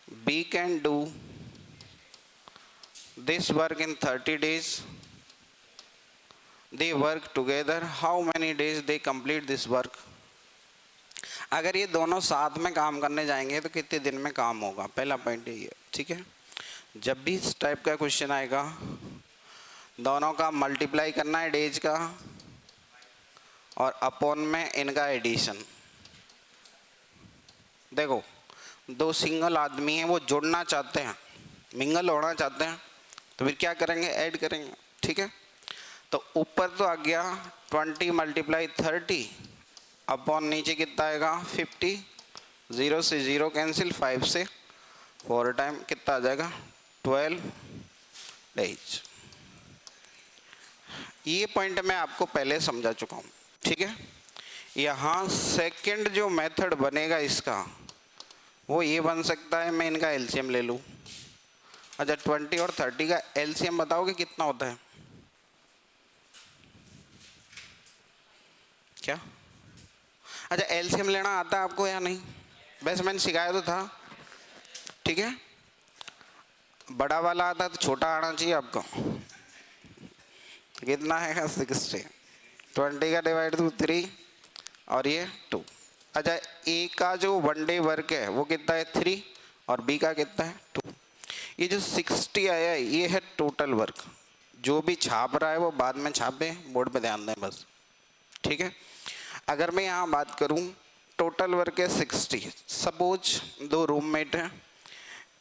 B can do this work in 30 days. They work together. How many days they complete this work? अगर ये दोनों साथ में काम करने जाएंगे तो कितने दिन में काम होगा, पहला पॉइंट ये है। ठीक है, जब भी इस टाइप का क्वेश्चन आएगा दोनों का मल्टीप्लाई करना है डेज का और अपॉन में इनका एडिशन। देखो दो सिंगल आदमी हैं, वो जुड़ना चाहते हैं, मिंगल होना चाहते हैं, तो फिर क्या करेंगे, ऐड करेंगे। ठीक है, तो ऊपर तो आ गया 20 मल्टीप्लाई 30 अपॉन नीचे कितना आएगा 50, 0 से 0 कैंसिल, 5 से 4 टाइम कितना आ जाएगा 12 डेज। ये पॉइंट मैं आपको पहले समझा चुका हूँ। ठीक है, यहाँ सेकंड जो मेथड बनेगा इसका वो ये बन सकता है, मैं इनका एलसीएम ले लूँ। अच्छा 20 और 30 का एलसीएम बताओगे कितना होता है क्या? अच्छा एलसीएम लेना आता है आपको या नहीं? वैसे मैंने सिखाया तो था। ठीक है, बड़ा वाला आता है तो छोटा आना चाहिए आपको। कितना है 60, 20 का डिवाइड टू 3 और ये 2। अच्छा ए का जो वन डे वर्क है वो कितना है 3 और बी का कितना है 2। ये जो 60 आया है ये है टोटल वर्क। जो भी छाप रहा है वो बाद में छापे, बोर्ड पे ध्यान दें बस। ठीक है, अगर मैं यहाँ बात करूँ टोटल वर्क है 60। सपोज दो रूममेट हैं,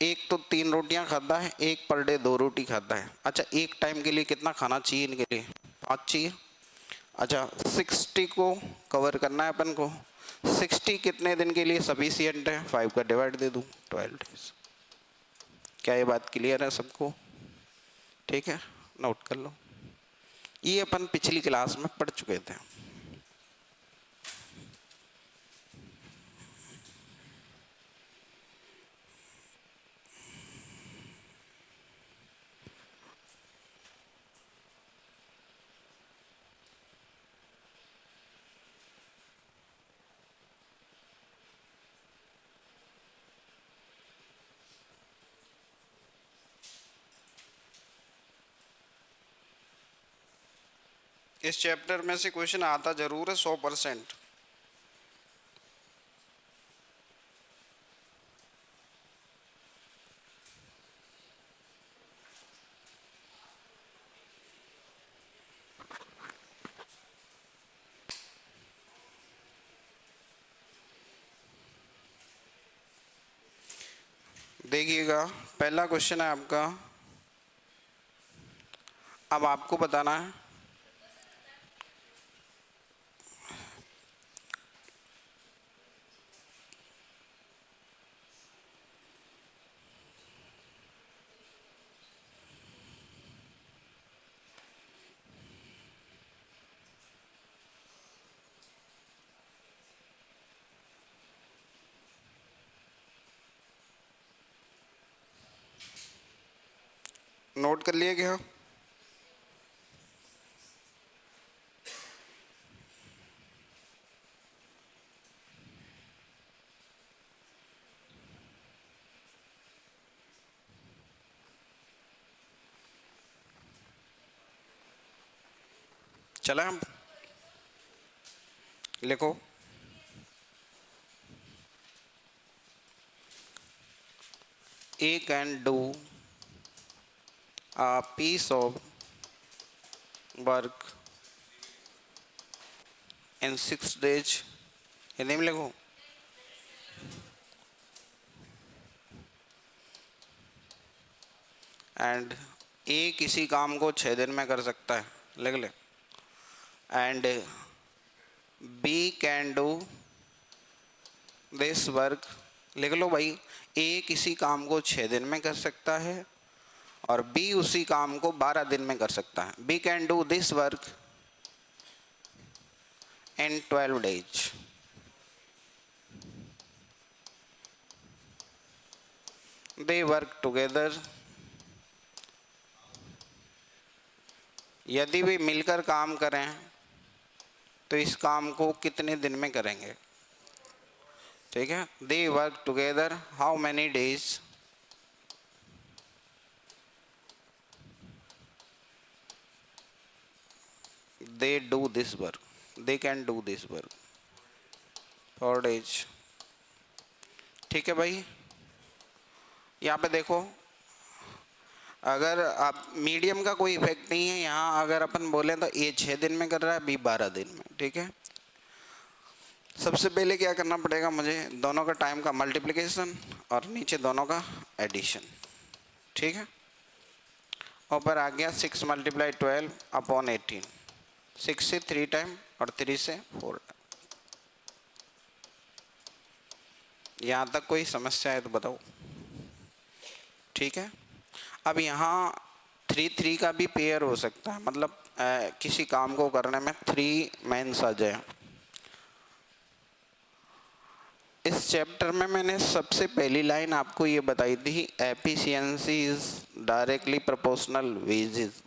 एक तो 3 रोटियां खाता है, एक पर डे 2 रोटी खाता है। अच्छा एक टाइम के लिए कितना खाना चाहिए इनके लिए? 5 चाहिए। अच्छा 60 को कवर करना है अपन को, 60 कितने दिन के लिए सफिशिएंट है? 5 का डिवाइड दे दूँ 12 डेज। क्या ये बात क्लियर है सबको? ठीक है, नोट कर लो, ये अपन पिछली क्लास में पढ़ चुके थे। इस चैप्टर में से क्वेश्चन आता जरूर है 100%। देखिएगा पहला क्वेश्चन है आपका, अब आपको बताना है नोट कर लिया क्या? चला हम लिखो, A can do a piece of work in 6 days। Hindi में लिखो, एंड ए किसी काम को 6 दिन में कर सकता है, लिख ले। And B can do this work, लिख लो भाई, ए किसी काम को 6 दिन में कर सकता है और बी उसी काम को 12 दिन में कर सकता है। B can do this work in 12 days. They work together, यदि वे मिलकर काम करें तो इस काम को कितने दिन में करेंगे? ठीक है, दे work together how many days they do this work, they can do this work for days। ठीक है भाई, यहाँ पे देखो, अगर आप मीडियम का कोई इफेक्ट नहीं है यहाँ, अगर अपन बोले तो ए 6 दिन में कर रहा है, बी 12 दिन में। ठीक है, सबसे पहले क्या करना पड़ेगा मुझे, दोनों का टाइम का मल्टीप्लिकेशन और नीचे दोनों का एडिशन। ठीक है, ऊपर आ गया 6 × 12 अपॉन 18, 6 से 3 टाइम और 3 से 4 टाइम। यहाँ तक कोई समस्या है तो बताओ। ठीक है, अब यहाँ 3 3 का भी पेयर हो सकता है, मतलब किसी काम को करने में 3 मेंस आ जाए। इस चैप्टर में मैंने सबसे पहली लाइन आपको ये बताई थी, efficiency is directly proportional wages,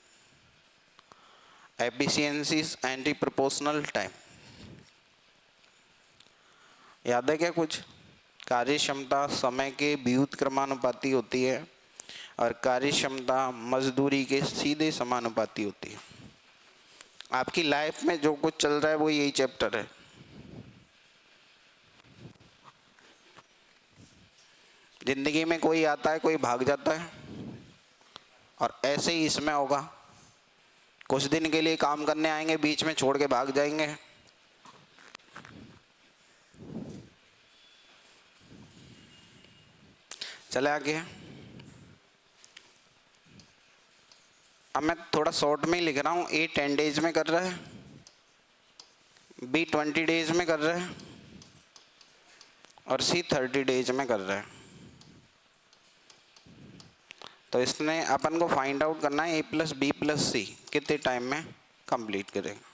efficiency is anti proportional time. याद है क्या कुछ? कार्य क्षमता समय के व्युत्क्रमानुपाती होती है और कार्य क्षमता मजदूरी के सीधे समानुपाती होती है। आपकी लाइफ में जो कुछ चल रहा है वो यही चैप्टर है। जिंदगी में कोई आता है, कोई भाग जाता है, और ऐसे ही इसमें होगा। कुछ दिन के लिए काम करने आएंगे, बीच में छोड़ के भाग जाएंगे। चले आगे। अब मैं थोड़ा शॉर्ट में ही लिख रहा हूँ। ए 10 डेज में कर रहा है, बी 20 डेज में कर रहा है और सी 30 डेज में कर रहा है। तो इसने अपन को फाइंड आउट करना है ए प्लस बी प्लस सी कितने टाइम में कंप्लीट करेगा।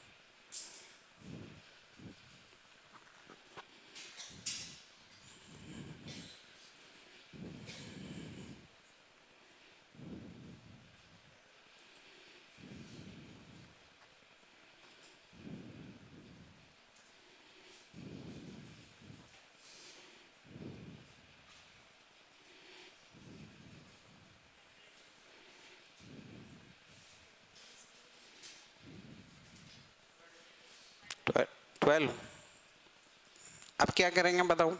ट्वेल्व। अब क्या करेंगे बताओ।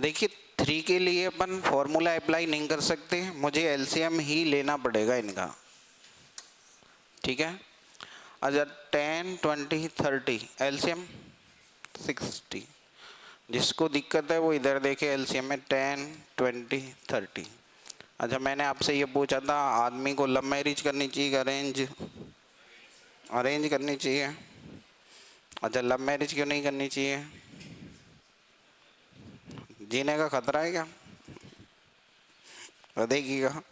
देखिए 3 के लिए अपन फॉर्मूला अप्लाई नहीं कर सकते, मुझे एलसीएम ही लेना पड़ेगा इनका। ठीक है, अच्छा 10 20 30 एलसीएम 60। जिसको दिक्कत है वो इधर देखे, एलसीएम में 10 20 30। अच्छा मैंने आपसे ये पूछा था, आदमी को लव मैरिज करनी चाहिए अरेंज? अरेंज करनी चाहिए। अच्छा लव मैरिज क्यों नहीं करनी चाहिए? जीने का खतरा है क्या? देखिएगा,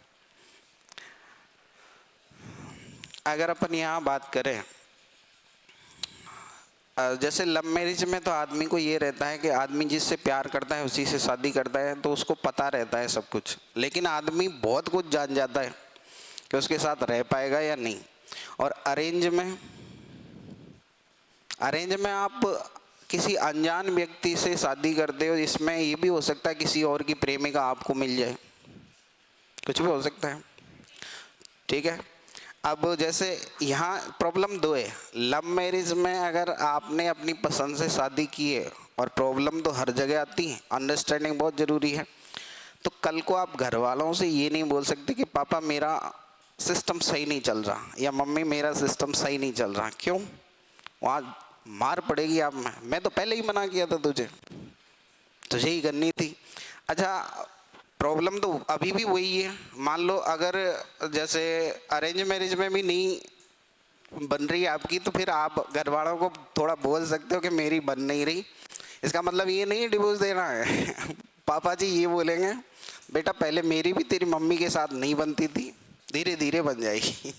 अगर अपन यहाँ बात करें, जैसे लव मैरिज में तो आदमी को ये रहता है कि आदमी जिससे प्यार करता है उसी से शादी करता है, तो उसको पता रहता है सब कुछ। लेकिन आदमी बहुत कुछ जान जाता है कि उसके साथ रह पाएगा या नहीं। और अरेंज में आप किसी अनजान व्यक्ति से शादी करते हो, इसमें ये भी हो सकता है किसी और की प्रेमिका आपको मिल जाए, कुछ भी हो सकता है। ठीक है, अब जैसे यहाँ प्रॉब्लम 2 है। लव मैरिज में अगर आपने अपनी पसंद से शादी की है, और प्रॉब्लम तो हर जगह आती है, अंडरस्टैंडिंग बहुत ज़रूरी है। तो कल को आप घर वालों से ये नहीं बोल सकते कि पापा मेरा सिस्टम सही नहीं चल रहा, या मम्मी मेरा सिस्टम सही नहीं चल रहा। क्यों? वहाँ मार पड़ेगी आप में। मैं तो पहले ही मना किया था, तुझे ही करनी थी। अच्छा प्रॉब्लम तो अभी भी वही है। मान लो अगर जैसे अरेंज मैरिज में भी नहीं बन रही आपकी, तो फिर आप घर वालों को थोड़ा बोल सकते हो कि मेरी बन नहीं रही। इसका मतलब ये नहीं डिवोर्स देना है। पापा जी ये बोलेंगे, बेटा पहले मेरी भी तेरी मम्मी के साथ नहीं बनती थी, धीरे धीरे बन जाएगी।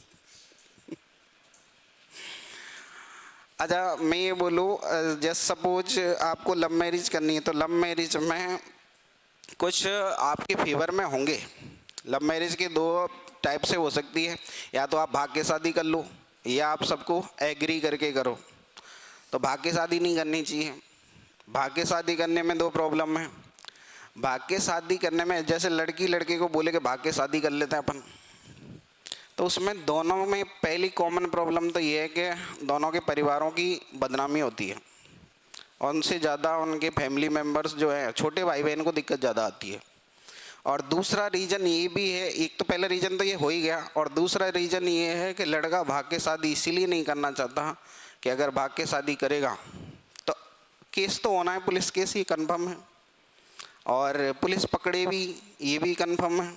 अच्छा मैं ये बोलूँ, जैसे सपोज आपको लव मैरिज करनी है, तो लव मैरिज में कुछ आपके फेवर में होंगे। लव मैरिज के 2 टाइप से हो सकती है, या तो आप भाग के शादी कर लो, या आप सबको एग्री करके करो। तो भाग के शादी नहीं करनी चाहिए। भाग के शादी करने में 2 प्रॉब्लम है। भाग के शादी करने में, जैसे लड़की लड़के को बोले कि भाग के शादी कर लेते हैं अपन, तो उसमें दोनों में पहली कॉमन प्रॉब्लम तो ये है कि दोनों के परिवारों की बदनामी होती है, और उनसे ज़्यादा उनके फैमिली मेम्बर्स जो है, छोटे भाई बहन को दिक्कत ज़्यादा आती है। और दूसरा रीज़न ये भी है, एक तो पहला रीज़न तो ये हो ही गया, और दूसरा रीज़न ये है कि लड़का भाग के शादी इसीलिए नहीं करना चाहता कि अगर भाग के शादी करेगा तो केस तो होना है, पुलिस केस ये कन्फर्म है, और पुलिस पकड़े भी ये भी कन्फर्म है,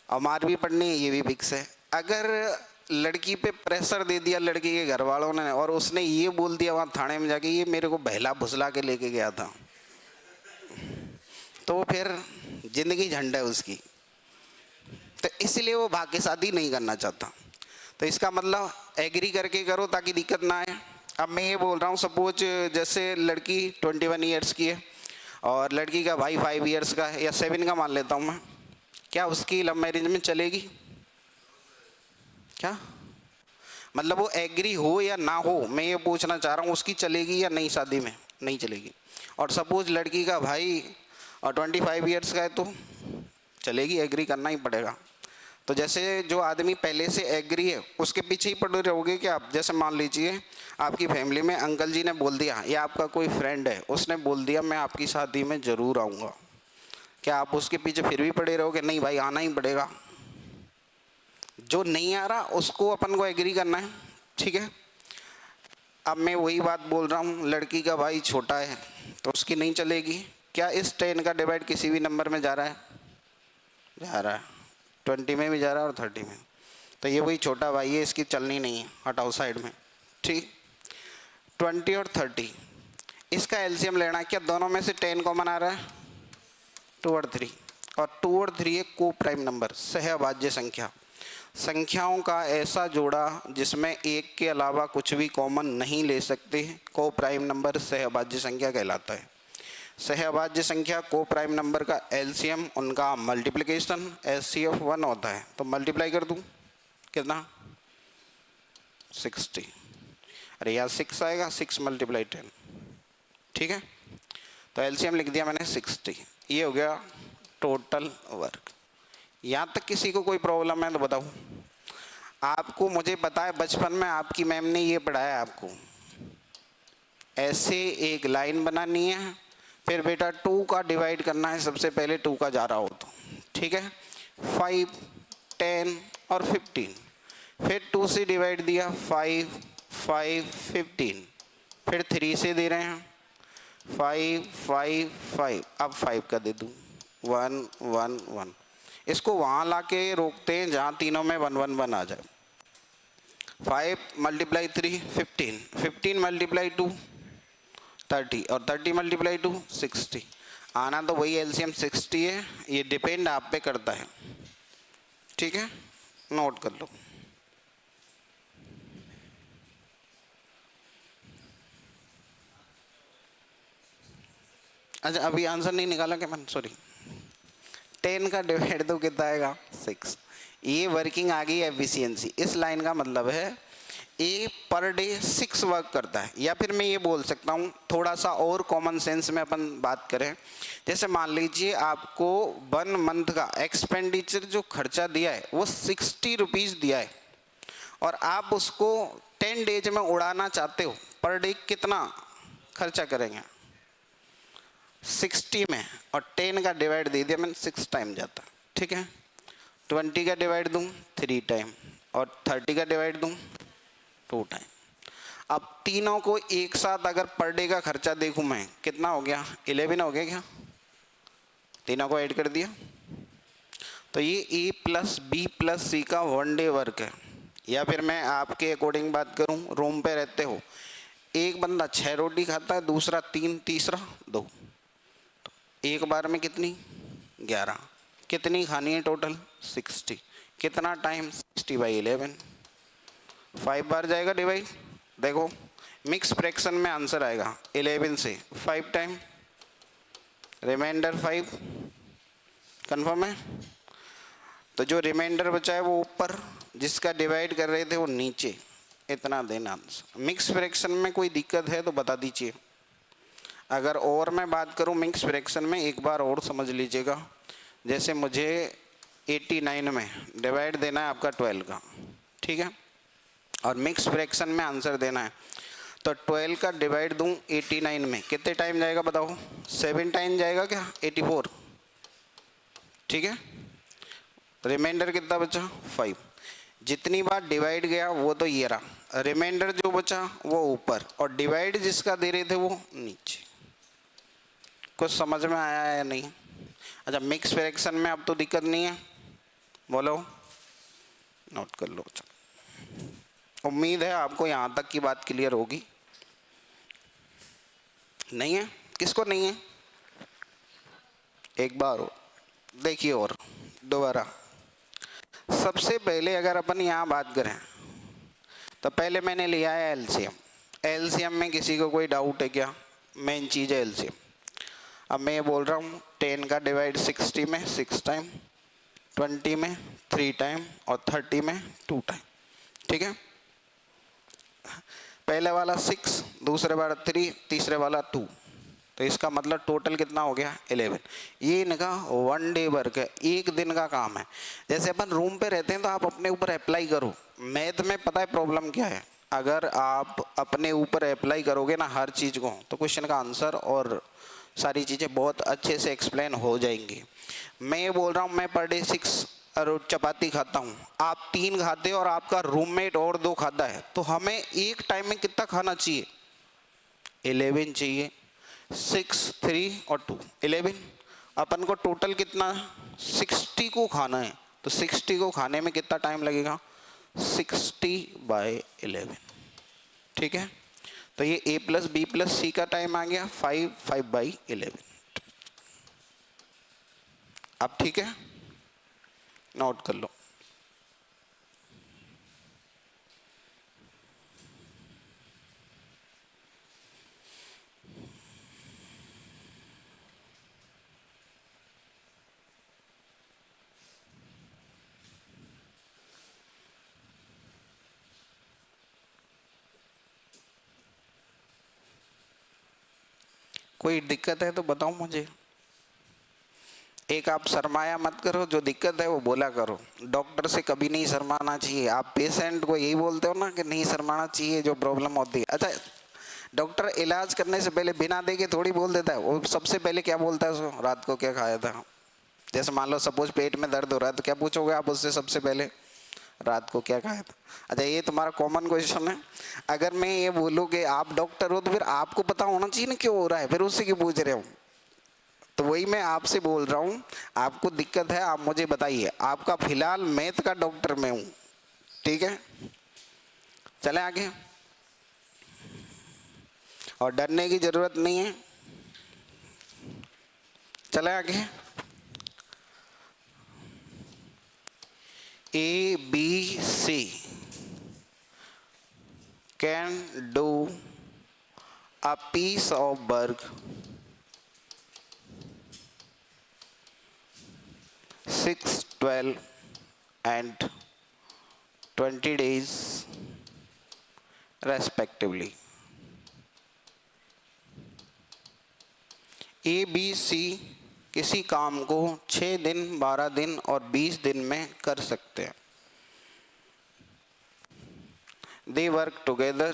और मार भी पड़नी है ये भी फिक्स है। अगर लड़की पे प्रेशर दे दिया लड़की के घर वालों ने, और उसने ये बोल दिया वहाँ थाने में जाके, ये मेरे को बहला भुसला के लेके गया था, तो फिर जिंदगी झंड है उसकी। तो इसलिए वो भाग के शादी नहीं करना चाहता। तो इसका मतलब एग्री करके करो ताकि दिक्कत ना आए। अब मैं ये बोल रहा हूँ, सपोज जैसे लड़की 21 ईयर्स की है और लड़की का भाई 5 ईयर्स का है या 7 का मान लेता हूँ मैं, क्या उसकी लव मैरिज में चलेगी? क्या मतलब वो एग्री हो या ना हो, मैं ये पूछना चाह रहा हूँ, उसकी चलेगी या नहीं? शादी में नहीं चलेगी। और सपोज लड़की का भाई और 25 ईयर्स का है तो चलेगी, एग्री करना ही पड़ेगा। तो जैसे जो आदमी पहले से एग्री है उसके पीछे ही पड़े रहोगे कि आप? जैसे मान लीजिए आपकी फैमिली में अंकल जी ने बोल दिया, या आपका कोई फ्रेंड है उसने बोल दिया मैं आपकी शादी में ज़रूर आऊँगा, क्या आप उसके पीछे फिर भी पड़े रहोगे? नहीं भाई, आना ही पड़ेगा। जो नहीं आ रहा उसको अपन को एग्री करना है, ठीक है। अब मैं वही बात बोल रहा हूँ, लड़की का भाई छोटा है तो उसकी नहीं चलेगी। क्या इस 10 का डिवाइड किसी भी नंबर में जा रहा है? जा रहा है, 20 में भी जा रहा है और 30 में। तो ये वही छोटा भाई है, इसकी चलनी नहीं है, हटाओ साइड में, ठीक। 20 और 30 इसका एलसीएम लेना है। क्या दोनों में से 10 कॉमन आ रहा है? 2 और 3, और 2 और 3 एक को प्राइम नंबर, सहअभाज्य संख्या। संख्याओं का ऐसा जोड़ा जिसमें एक के अलावा कुछ भी कॉमन नहीं ले सकते, को प्राइम नंबर सहअभाज्य संख्या कहलाता है। सहअभाज्य संख्या को प्राइम नंबर का एलसीएम उनका मल्टीप्लिकेशन एचसीएफ 1 होता है। तो मल्टीप्लाई कर दूं, कितना? 60। अरे यार 6 आएगा, 6 × 10, ठीक है। तो एलसीएम लिख दिया मैंने 60। ये हो गया टोटल वर्क। यहाँ तक किसी को कोई प्रॉब्लम है तो बताओ। आपको मुझे पता है बचपन में आपकी मैम ने ये पढ़ाया आपको, ऐसे एक लाइन बनानी है, फिर बेटा 2 का डिवाइड करना है, सबसे पहले 2 का जा रहा हो तो, ठीक है। 5, 10 और 15, फिर 2 से डिवाइड दिया, 5, 5, 15, फिर 3 से दे रहे हैं, 5, 5, 5, अब 5 का दे दूँ, 1, 1, 1। इसको वहाँ लाके रोकते हैं जहाँ तीनों में 1, 1, 1 आ जाए। 5 × 3 15, 15 × 2 30, और 30 × 2 60। आना तो वही एलसीएम 60 है, ये डिपेंड आप पे करता है, ठीक है, नोट कर लो। अच्छा अभी आंसर नहीं निकाला क्या मैंने? सॉरी। 10 का डिवाइड दो कितना आएगा? 6। ये वर्किंग आ गई एफिशिएंसी। इस लाइन का मतलब है ये पर डे 6 वर्क करता है। या फिर मैं ये बोल सकता हूँ थोड़ा सा और कॉमन सेंस में अपन बात करें, जैसे मान लीजिए आपको 1 मंथ का एक्सपेंडिचर जो खर्चा दिया है वो 60 रुपीज़ दिया है, और आप उसको 10 डेज में उड़ाना चाहते हो। पर डे कितना खर्चा करेंगे? 60 में, और 10 का डिवाइड दे दिया मैंने, 6 टाइम जाता, ठीक है। 20 का डिवाइड दूँ 3 टाइम, और 30 का डिवाइड दूँ 2 टाइम। अब तीनों को एक साथ अगर पर डे का खर्चा देखूं मैं, कितना हो गया? 11 हो गया क्या? तीनों को ऐड कर दिया तो ये A + B + C का 1 डे वर्क है। या फिर मैं आपके अकॉर्डिंग बात करूं, रूम पे रहते हो, एक बंदा 6 रोटी खाता है, दूसरा 3, तीसरा 2, तो एक बार में कितनी? 11। कितनी खानी है टोटल? 60। कितना टाइम? 60/11। 5 बार जाएगा डिवाइड। देखो मिक्स फ्रैक्शन में आंसर आएगा 11 से 5 टाइम, रिमाइंडर 5। कंफर्म है? तो जो रिमाइंडर बचा है वो ऊपर, जिसका डिवाइड कर रहे थे वो नीचे, इतना देना आंसर। मिक्स फ्रैक्शन में कोई दिक्कत है तो बता दीजिए। अगर और मैं बात करूं मिक्स फ्रैक्शन में, एक बार और समझ लीजिएगा। जैसे मुझे 89 में डिवाइड देना है आपका 12 का, ठीक है, और मिक्स फ्रैक्शन में आंसर देना है। तो 12 का डिवाइड दूं 89 में, कितने टाइम जाएगा बताओ? 7 टाइम जाएगा क्या? 84, ठीक है। रिमाइंडर कितना बचा? 5। जितनी बार डिवाइड गया वो तो ये रहा, रिमाइंडर जो बचा वो ऊपर, और डिवाइड जिसका दे रहे थे वो नीचे। कुछ समझ में आया है या नहीं? अच्छा, मिक्स फ्रैक्शन में अब तो दिक्कत नहीं है, बोलो, नोट कर लो। उम्मीद है आपको यहाँ तक की बात क्लियर होगी। नहीं है? किसको नहीं है? एक बार देखिए और दोबारा। सबसे पहले अगर अपन यहाँ बात करें तो पहले मैंने लिया है एलसीएम। एलसीएम में किसी को कोई डाउट है क्या? मेन चीज़ है एलसीएम। अब मैं ये बोल रहा हूँ 10 का डिवाइड 60 में 6 टाइम, 20 में 3 टाइम और 30 में 2 टाइम, ठीक है। पहले वाला 6, दूसरे वाला 3, तीसरे वाला 2, तो इसका मतलब टोटल कितना हो गया? 11। ये इनका 1 डे वर्क है, एक दिन का काम है। जैसे अपन रूम पे रहते हैं तो आप अपने ऊपर अप्लाई करो। मैथ में पता है प्रॉब्लम क्या है? अगर आप अपने ऊपर अप्लाई करोगे ना हर चीज़ को, तो क्वेश्चन का आंसर और सारी चीज़ें बहुत अच्छे से एक्सप्लेन हो जाएंगी। मैं ये बोल रहा हूँ मैं पर डे 6 चपाती खाता हूँ, आप 3 खाते हो और आपका रूममेट और 2 खाता है, तो हमें एक टाइम में कितना खाना चाहिए? 11 चाहिए। 6, 3 और 2, 11। अपन को टोटल कितना? 60 को खाना है, तो 60 को खाने में कितना टाइम लगेगा? 60/11, ठीक है। तो ये a + b + c का टाइम आ गया 5/11। अब ठीक है, नोट कर लो। कोई दिक्कत है तो बताओ मुझे। एक आप शर्माया मत करो, जो दिक्कत है वो बोला करो। डॉक्टर से कभी नहीं शर्माना चाहिए। आप पेशेंट को यही बोलते हो ना कि नहीं शर्माना चाहिए जो प्रॉब्लम होती है। अच्छा, डॉक्टर इलाज करने से पहले बिना देखे थोड़ी बोल देता है। वो सबसे पहले क्या बोलता है उसको? रात को क्या खाया था। जैसे मान लो सपोज पेट में दर्द हो रहा है तो क्या पूछोगे आप उससे सबसे पहले? रात को क्या खाया था। अच्छा, ये तुम्हारा कॉमन क्वेश्चन है। अगर मैं ये बोलूँ कि आप डॉक्टर हो तो फिर आपको पता होना चाहिए ना क्यों हो रहा है, फिर उससे क्यों पूछ रहे हो? तो वही मैं आपसे बोल रहा हूँ, आपको दिक्कत है आप मुझे बताइए। आपका फिलहाल मैथ का डॉक्टर मैं हूँ, ठीक है। चले आगे, और डरने की जरूरत नहीं है। चले आगे। ABC can do a piece of work 6, 12 and 20 days respectively. ABC किसी काम को 6 दिन, 12 दिन और 20 दिन में कर सकते हैं। They work together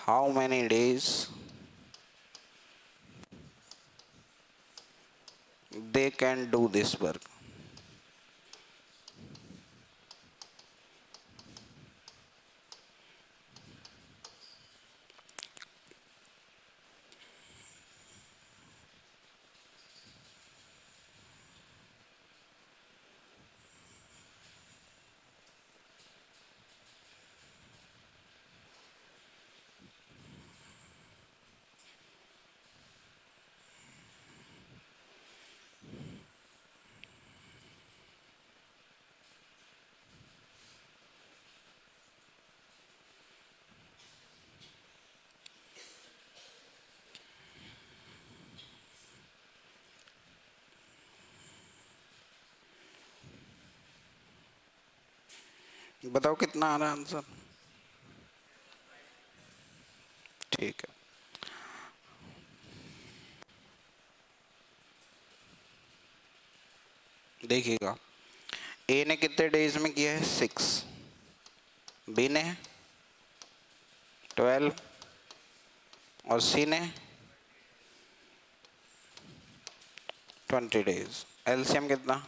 how many days they can do this work? बताओ कितना आ रहा है आंसर? ठीक है, देखिएगा ए ने कितने डेज में किया है 6, बी ने 12 और सी ने 20 डेज। एलसीएम कितना?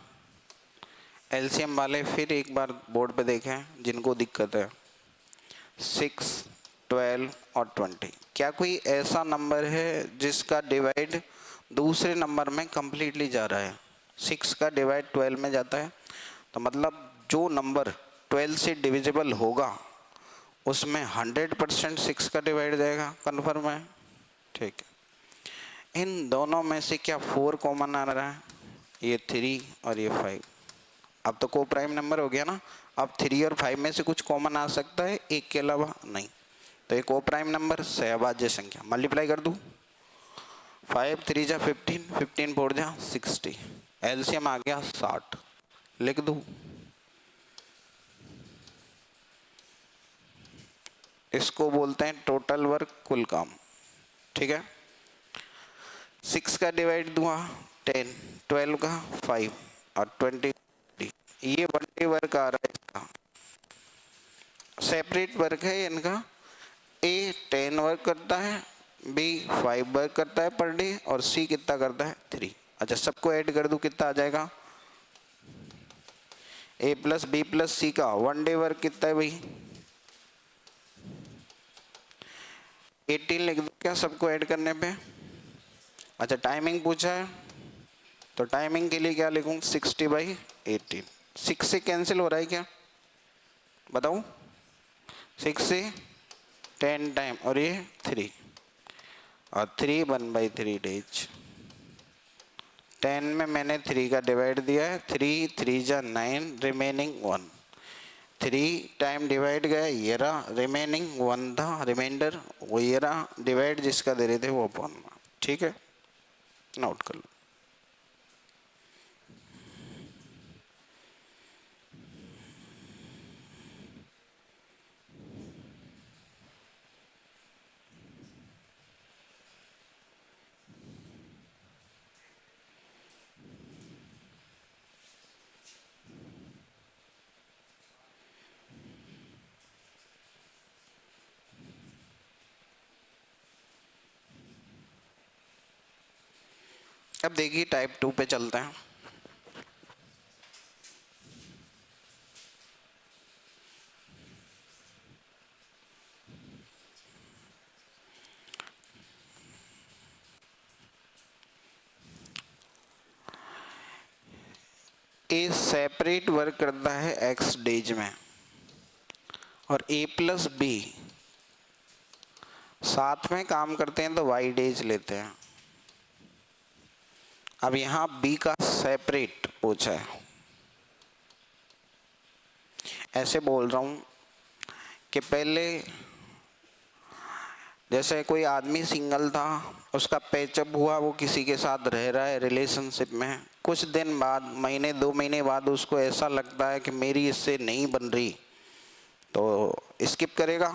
एलसीएम वाले फिर एक बार बोर्ड पे देखें जिनको दिक्कत है। 6, 12 और 20। क्या कोई ऐसा नंबर है जिसका डिवाइड दूसरे नंबर में कंप्लीटली जा रहा है? 6 का डिवाइड 12 में जाता है, तो मतलब जो नंबर 12 से डिविजिबल होगा उसमें 100% 6 का डिवाइड जाएगा। कन्फर्म है? ठीक है। इन दोनों में से क्या 4 कॉमन आ रहा है? ये 3 और ये 5। अब तो को प्राइम नंबर हो गया ना। अब 3 और 5 में से कुछ कॉमन आ सकता है, एक के अलावा नहीं। तो एक को प्राइम नंबर सहभाज्य संख्या, मल्टीप्लाई कर दूं। 5 3 जा 15, 15 4 जा 60, एलसीएम आ गया 60। लिख दूं, इसको बोलते हैं टोटल वर्क, कुल काम। ठीक है। 6 का डिवाइड दूंगा 10, 12 का 5 और 20। ये वन डे वर्क आ रहा है इसका, सेपरेट वर्क है इनका। ए 10 वर्क करता है, बी 5 वर्क करता है पर डे, और सी कितना करता है 3। अच्छा, सबको ऐड कर दूं, कितना आ जाएगा? ए प्लस बी प्लस सी का वन डे वर्क कितना है भाई? 18 लिख दूं क्या सबको ऐड करने पे? अच्छा, टाइमिंग पूछा है तो टाइमिंग के लिए क्या लिखूं? 60/18। 6 से कैंसिल हो रहा है क्या बताऊं? 6 से 10 टाइम, और ये 3 और 3 1/3 डेज। 10 में मैंने 3 का डिवाइड दिया है, 3 3 जा 9, रिमेनिंग 1। 3 टाइम डिवाइड गया, ये रहा, रिमेनिंग 1 था, रिमाइंडर वो ये रहा, डिवाइड जिसका दे रहे थे वो अपॉन में। ठीक है, नोट कर लो। अब देखिए टाइप 2 पे चलते हैं। ए सेपरेट वर्क करता है एक्स डेज में, और ए प्लस बी साथ में काम करते हैं तो वाई डेज लेते हैं। अब यहां बी का सेपरेट पूछा है, ऐसे बोल रहा हूं कि पहले जैसे कोई आदमी सिंगल था, उसका पैचअप हुआ, वो किसी के साथ रह रहा है रिलेशनशिप में, कुछ दिन बाद, महीने 2 महीने बाद उसको ऐसा लगता है कि मेरी इससे नहीं बन रही, तो स्किप करेगा।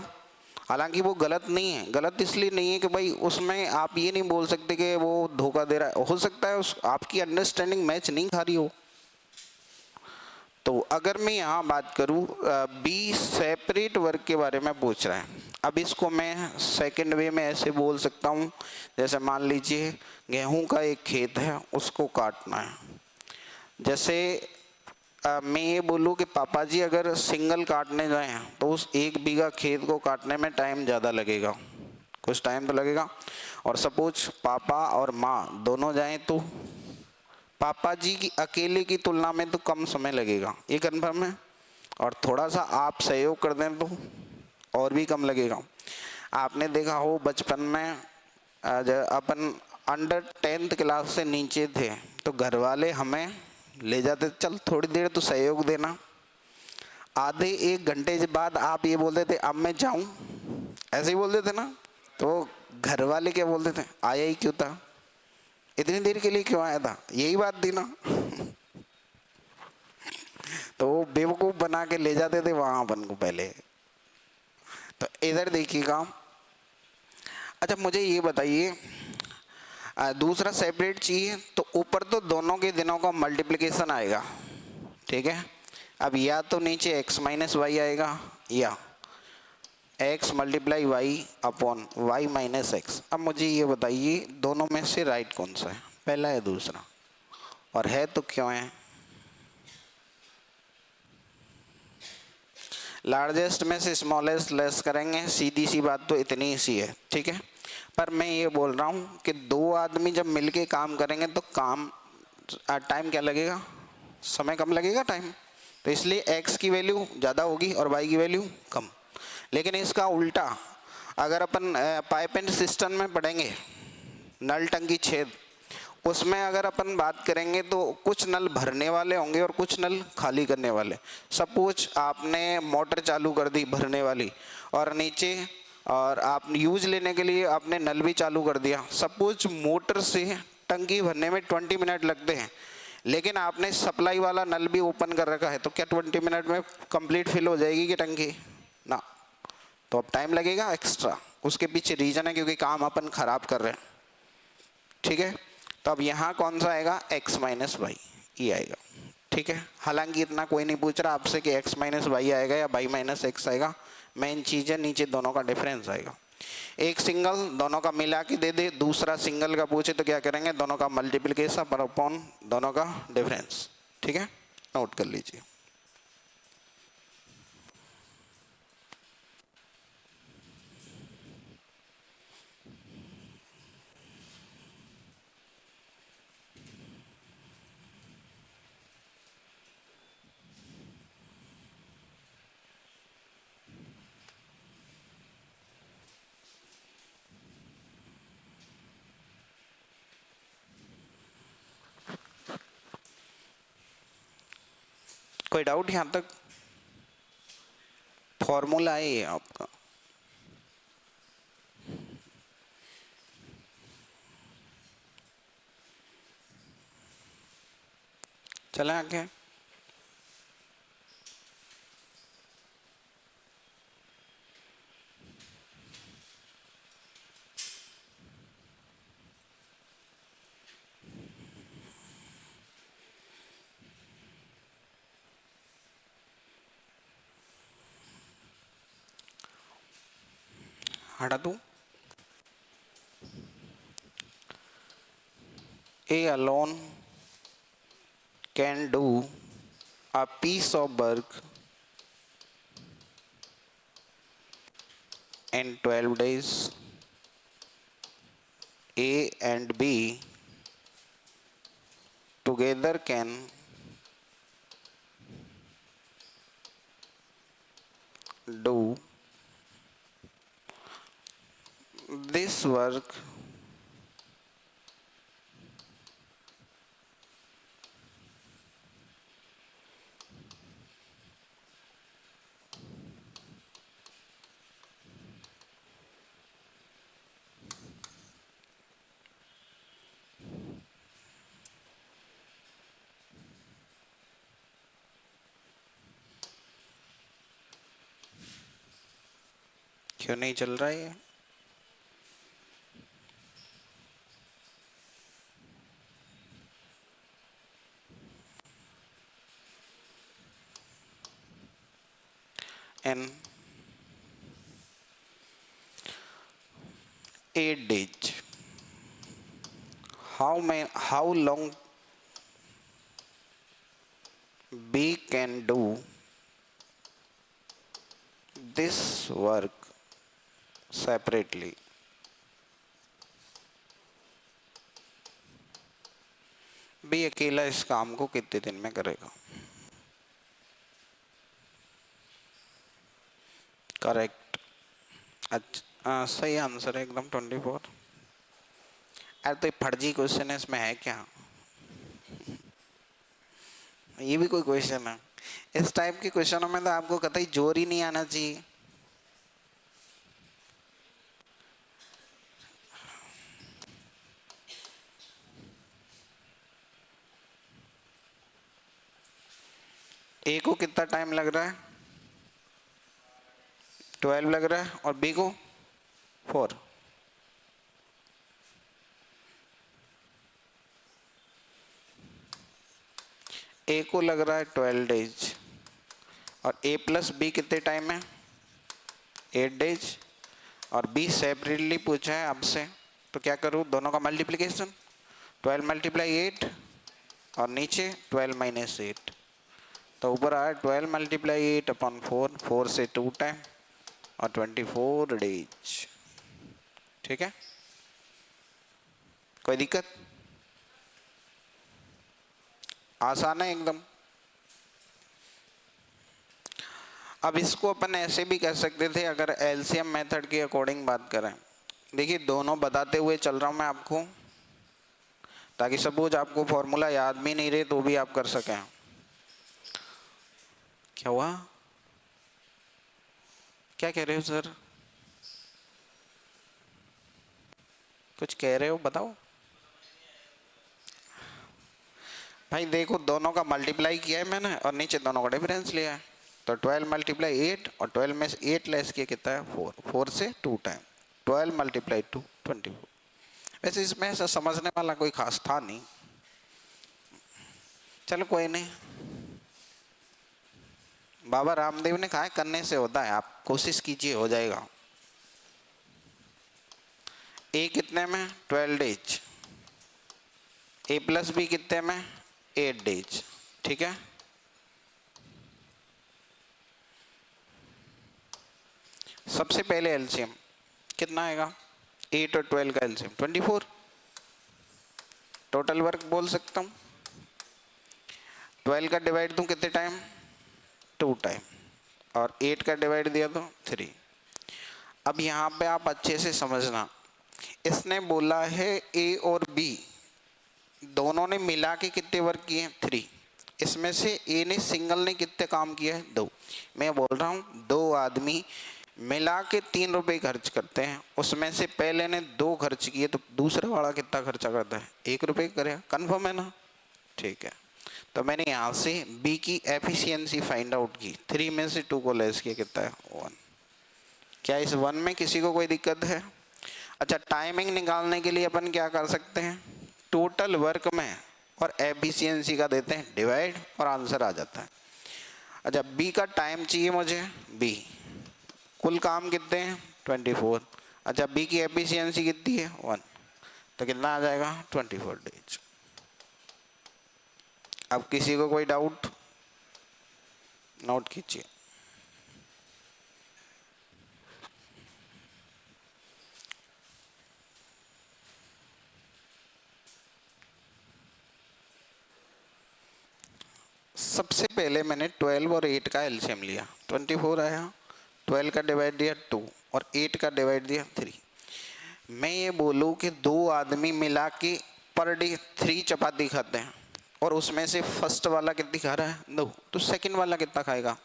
हालांकि वो गलत नहीं है, गलत इसलिए नहीं है कि भाई उसमें आप ये नहीं बोल सकते कि वो धोखा दे रहा है, हो सकता है उस आपकी अंडरस्टैंडिंग मैच नहीं खा रही हो। तो अगर मैं यहाँ बात करूँ, बी सेपरेट वर्क के बारे में पूछ रहा है। अब इसको मैं सेकंड वे में ऐसे बोल सकता हूँ, जैसे मान लीजिए गेहूं का एक खेत है, उसको काटना है। जैसे मैं ये बोलूँ कि पापा जी अगर सिंगल काटने जाएं तो उस 1 बीघा खेत को काटने में टाइम ज़्यादा लगेगा, कुछ टाइम तो लगेगा। और सपोज पापा और माँ दोनों जाएं तो पापा जी की अकेले की तुलना में तो कम समय लगेगा, ये कन्फर्म है। और थोड़ा सा आप सहयोग कर दें तो और भी कम लगेगा। आपने देखा हो बचपन में अपन अंडर 10th क्लास से नीचे थे तो घर वाले हमें ले जाते, चल थोड़ी देर तो सहयोग देना। आधे 1 घंटे के बाद आप ये बोलते थे अब मैं जाऊं, ऐसे ही बोलते थे ना। तो घर वाले क्या बोलते थे, आया ही क्यों था, इतनी देर के लिए क्यों आया था, यही बात थी ना। तो वो बेवकूफ बना के ले जाते थे वहां अपन को पहले। तो इधर देखिएगा, अच्छा मुझे ये बताइए, दूसरा सेपरेट चाहिए तो ऊपर तो दोनों के दिनों का मल्टीप्लिकेशन आएगा, ठीक है। अब या तो नीचे x माइनस वाई आएगा या x multiply Y upon Y minus X. अब मुझे ये बताइए दोनों में से राइट कौन सा है, पहला या दूसरा, और है तो क्यों है। लार्जेस्ट में से स्मॉलेस्ट लेस करेंगे, सीधी सी बात तो इतनी सी है, ठीक है। पर मैं ये बोल रहा हूँ कि दो आदमी जब मिलके काम करेंगे तो काम टाइम क्या लगेगा, समय कम लगेगा टाइम, तो इसलिए x की वैल्यू ज़्यादा होगी और y की वैल्यू कम। लेकिन इसका उल्टा अगर अपन पाइप एंड सिस्टम में पढ़ेंगे, नल टंकी छेद, उसमें अगर अपन बात करेंगे तो कुछ नल भरने वाले होंगे और कुछ नल खाली करने वाले। सपोज आपने मोटर चालू कर दी भरने वाली और नीचे और आप यूज लेने के लिए आपने नल भी चालू कर दिया। सपोज मोटर से टंकी भरने में 20 मिनट लगते हैं, लेकिन आपने सप्लाई वाला नल भी ओपन कर रखा है, तो क्या 20 मिनट में कंप्लीट फिल हो जाएगी कि टंकी ना, तो अब टाइम लगेगा एक्स्ट्रा। उसके पीछे रीजन है क्योंकि काम अपन खराब कर रहे हैं, ठीक है। तो अब यहाँ कौन सा आएगा, x माइनस वाई, ये आएगा, ठीक है। हालांकि इतना कोई नहीं पूछ रहा आपसे कि x माइनस वाई आएगा या y माइनस एक्स आएगा, मेन चीज़ है नीचे दोनों का डिफरेंस आएगा। एक सिंगल दोनों का मिला के दे दे, दूसरा सिंगल का पूछे तो क्या करेंगे, दोनों का मल्टीप्लिकेशन पर अपॉन दोनों का डिफरेंस, ठीक है, नोट कर लीजिए। कोई डाउट यहाँ तक, फॉर्मूला है ये आपका। चले आगे, हटा दूं। A alone can do a piece of work in 12 days. A and B together can do this work क्यों नहीं चल रहा है। In 8 days, how long B can do this work separately? B अकेला इस काम को कितने दिन में करेगा। करेक्ट, अच्छा सही आंसर है एकदम 24। अरे तो फर्जी क्वेश्चन है, इसमें है क्या, ये भी कोई क्वेश्चन है। इस टाइप के क्वेश्चनों में तो आपको कतई जोर ही नहीं आना चाहिए। ए को कितना टाइम लग रहा है, 12 लग रहा है, और बी को 4। ए को लग रहा है 12 डेज और ए प्लस बी कितने टाइम है 8 डेज और बी सेपरेटली पूछा है आपसे, तो क्या करूँ, दोनों का मल्टीप्लिकेशन 12 मल्टीप्लाई 8 और नीचे 12 माइनस 8, तो ऊपर आया 12 मल्टीप्लाई 8 अपॉन 4, 4 से 2 टाइम और 24 डेज। ठीक है, कोई दिक्कत? आसान है एकदम। अब इसको अपन ऐसे भी कह सकते थे अगर एलसीएम मेथड के अकॉर्डिंग बात करें। देखिए दोनों बताते हुए चल रहा हूं मैं आपको, ताकि सपोज आपको फॉर्मूला याद भी नहीं रहे तो भी आप कर सकें। क्या हुआ, क्या कह रहे हो सर? कुछ कह रहे हो, बताओ। भाई देखो दोनों का मल्टीप्लाई किया है मैंने और नीचे दोनों का डिफरेंस लिया है, तो 12 मल्टीप्लाई 8 और 12 में से 8 लेस किया कितना है 4, 4 से 2 टाइम 12 मल्टीप्लाई 2 24। वैसे इसमें ऐसा समझने वाला कोई खास था नहीं, चलो कोई नहीं। बाबा रामदेव ने कहा करने से होता है, आप कोशिश कीजिए हो जाएगा। ए कितने में 12 डेज, ए प्लस बी कितने में 8 डेज। ठीक है, सबसे पहले एलसीएम कितना आएगा, 8 और 12 का एलसीएम 24, टोटल वर्क बोल सकता हूँ। 12 का डिवाइड दूं कितने टाइम 2 टाइम और 8 का डिवाइड दिया तो 3। अब यहाँ पे आप अच्छे से समझना, इसने बोला है ए और बी दोनों ने मिला के कितने वर्क किए 3, इसमें से ए ने सिंगल ने कितने काम किए 2। मैं बोल रहा हूँ 2 आदमी मिला के 3 रुपए खर्च करते हैं, उसमें से पहले ने 2 खर्च किए तो दूसरा वाला कितना खर्चा करता है 1 रुपए करेगा, कन्फर्म है ना? ठीक है, तो मैंने यहाँ से बी की एफिशिएंसी फाइंड आउट की, 3 में से 2 को लेस किया कितना है 1। क्या इस 1 में किसी को कोई दिक्कत है? अच्छा, टाइमिंग निकालने के लिए अपन क्या कर सकते हैं, टोटल वर्क में और एफिशिएंसी का देते हैं डिवाइड और आंसर आ जाता है। अच्छा, बी का टाइम चाहिए मुझे, बी कुल काम कितने हैं 24। अच्छा, बी की एफिशिएंसी कितनी है 1, तो कितना आ जाएगा 24 डेज। अब किसी को कोई डाउट, नोट कीजिए। सबसे पहले मैंने 12 और 8 का एलसीएम लिया, 24 आया, 12 का डिवाइड दिया 2 और 8 का डिवाइड दिया 3। मैं ये बोलूँ कि 2 आदमी मिला के पर डे 3 चपाती खाते हैं और उसमें से फर्स्ट वाला कितनी खा रहा है 2, तो सेकंड वाला कितना खाएगा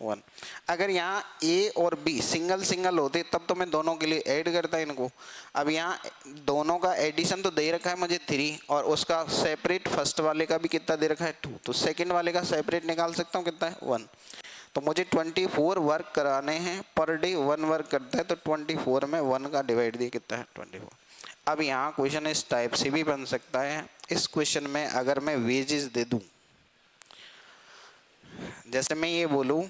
1। अगर यहाँ ए और बी सिंगल सिंगल होते तब तो मैं दोनों के लिए ऐड करता इनको। अब यहाँ दोनों का एडिशन तो दे रखा है मुझे 3 और उसका सेपरेट फर्स्ट वाले का भी कितना दे रखा है 2, तो सेकंड वाले का सेपरेट निकाल सकता हूँ कितना है 1। तो मुझे 24 वर्क कराने हैं, पर डे 1 वर्क करता है, तो 24 में 1 का डिवाइड दिया कितना है 24। अब यहाँ क्वेश्चन इस टाइप से भी बन सकता है। इस क्वेश्चन में अगर मैं वेजेस दे दूं, जैसे मैं ये बोलूं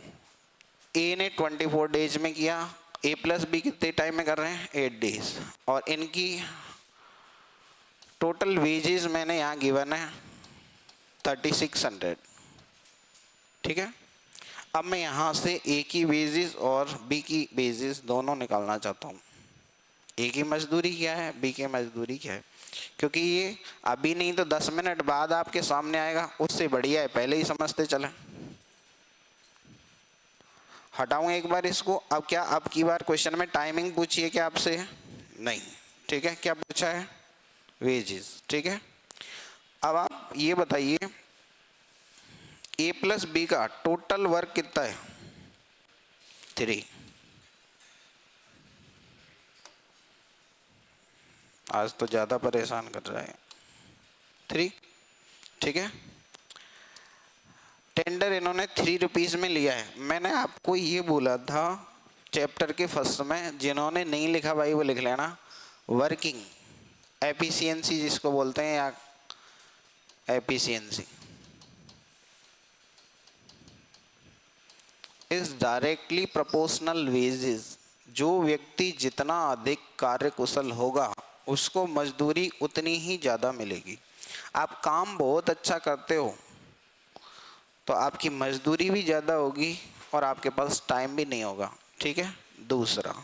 ए ने 24 डेज में किया, ए प्लस बी कितने टाइम में कर रहे हैं 8 डेज, और इनकी टोटल वेजेस मैंने यहाँ गिवन है 3600। ठीक है, अब मैं यहाँ से ए की वेजेस और बी की वेजेस दोनों निकालना चाहता हूँ। ए की मजदूरी क्या है, बी की मजदूरी क्या है, क्योंकि ये अभी नहीं तो 10 मिनट बाद आपके सामने आएगा, उससे बढ़िया है पहले ही समझते चले। हटाऊं एक बार इसको। अब क्या अब की बार क्वेश्चन में टाइमिंग पूछिए क्या आपसे? नहीं। ठीक है, क्या पूछा है? वेजेस। ठीक है, अब आप ये बताइए ए प्लस बी का टोटल वर्क कितना है 3। आज तो ज्यादा परेशान कर रहा है 3। ठीक है, टेंडर इन्होंने 3 रुपीज में लिया है। मैंने आपको ये बोला था चैप्टर के फर्स्ट में, जिन्होंने नहीं लिखा भाई वो लिख लेना, वर्किंग एफिशिएंसी जिसको बोलते हैं या efficiency. Is directly proportional wages. जो व्यक्ति जितना अधिक कार्यकुशल होगा उसको मजदूरी उतनी ही ज़्यादा मिलेगी। आप काम बहुत अच्छा करते हो तो आपकी मजदूरी भी ज़्यादा होगी और आपके पास टाइम भी नहीं होगा। ठीक है। दूसरा,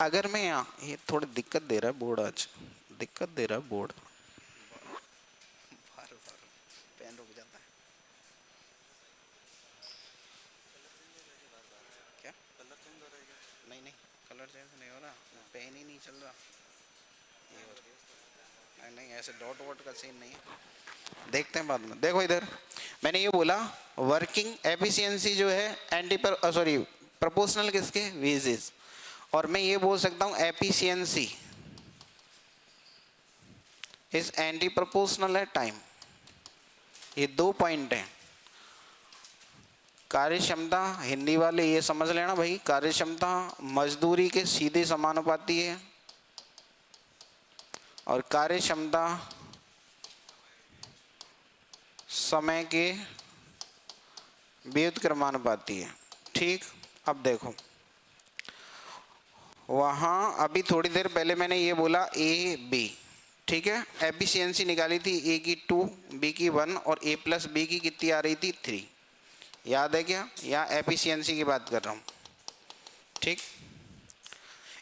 अगर मैं यहाँ ये थोड़ी दिक्कत दे रहा है बोर्ड, आज दिक्कत दे रहा है बोर्ड, पेन रुक जाता है क्या? कलर चेंज हो रहा है? नहीं नहीं, कलर चेंज नहीं हो रहा, पेन ही नहीं चल रहा। ये हो रहा, नहीं ऐसे डॉट वॉट का सीन नहीं है, देखते हैं बाद में। देखो इधर मैंने ये बोला वर्किंग एफिशिएंसी जो है एंटी पर सॉरी प्रोपोर्शनल किसके, वेजेस, और मैं ये बोल सकता हूँ एफिशिएंसी इज एंटी प्रोपोर्शनल है टाइम। ये दो पॉइंट हैं। कार्य क्षमता, हिंदी वाले ये समझ लेना भाई, कार्य क्षमता मजदूरी के सीधे समानुपाती है और कार्य क्षमता समय के व्युत्क्रमानुपाती है। ठीक। अब देखो वहाँ अभी थोड़ी देर पहले मैंने ये बोला ए बी, ठीक है, एफिशिएंसी निकाली थी ए की 2, बी की 1 और ए प्लस बी की कितनी आ रही थी 3, याद है क्या? यहाँ एफिशिएंसी की बात कर रहा हूँ। ठीक।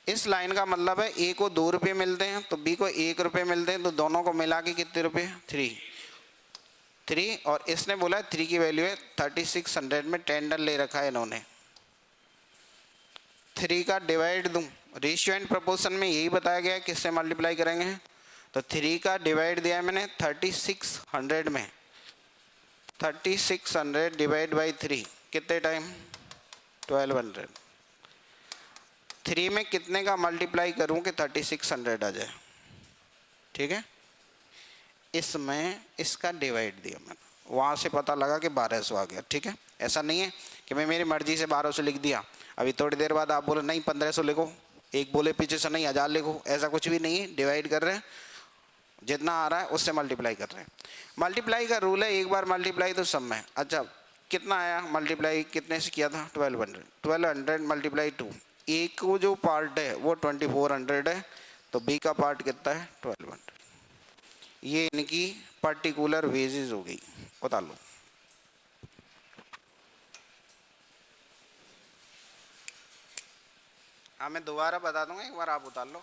इस लाइन का मतलब है ए को 2 रुपये मिलते हैं तो बी को 1 रुपये मिलते हैं, तो दोनों को मिला के कितने रुपये, 3, और इसने बोला 3 की वैल्यू है 3600 में टेंडर ले रखा है इन्होंने। 3 का डिवाइड दूं, रेशियो एंड प्रोपोर्शन में यही बताया गया है, किससे मल्टीप्लाई करेंगे, तो 3 का डिवाइड दिया है मैंने 3600 में, 3600 डिवाइड बाई 3 कितने टाइम, 1200। 3 में कितने का मल्टीप्लाई करूं कि 3600 आ जाए, ठीक है। इसमें इसका डिवाइड दिया मैंने, वहाँ से पता लगा कि 1200 आ गया। ठीक है। ऐसा नहीं है कि मैं मेरी मर्जी से 1200 लिख दिया, अभी थोड़ी देर बाद आप बोले नहीं 1500 लिखो, एक बोले पीछे से नहीं 1000 लिखो, ऐसा कुछ भी नहीं है। डिवाइड कर रहे हैं, जितना आ रहा है उससे मल्टीप्लाई कर रहे हैं। मल्टीप्लाई का रूल है, एक बार मल्टीप्लाई तो सब में। अच्छा कितना आया मल्टीप्लाई, कितने से किया था, 1200 मल्टीप्लाई 2, ए को जो पार्ट है वो 2400 है, तो बी का पार्ट कितना है 1200। ये इनकी पर्टिकुलर वेजेस हो गई, बता लो। हाँ मैं दोबारा बता दूंगा, एक बार आप उतार लो।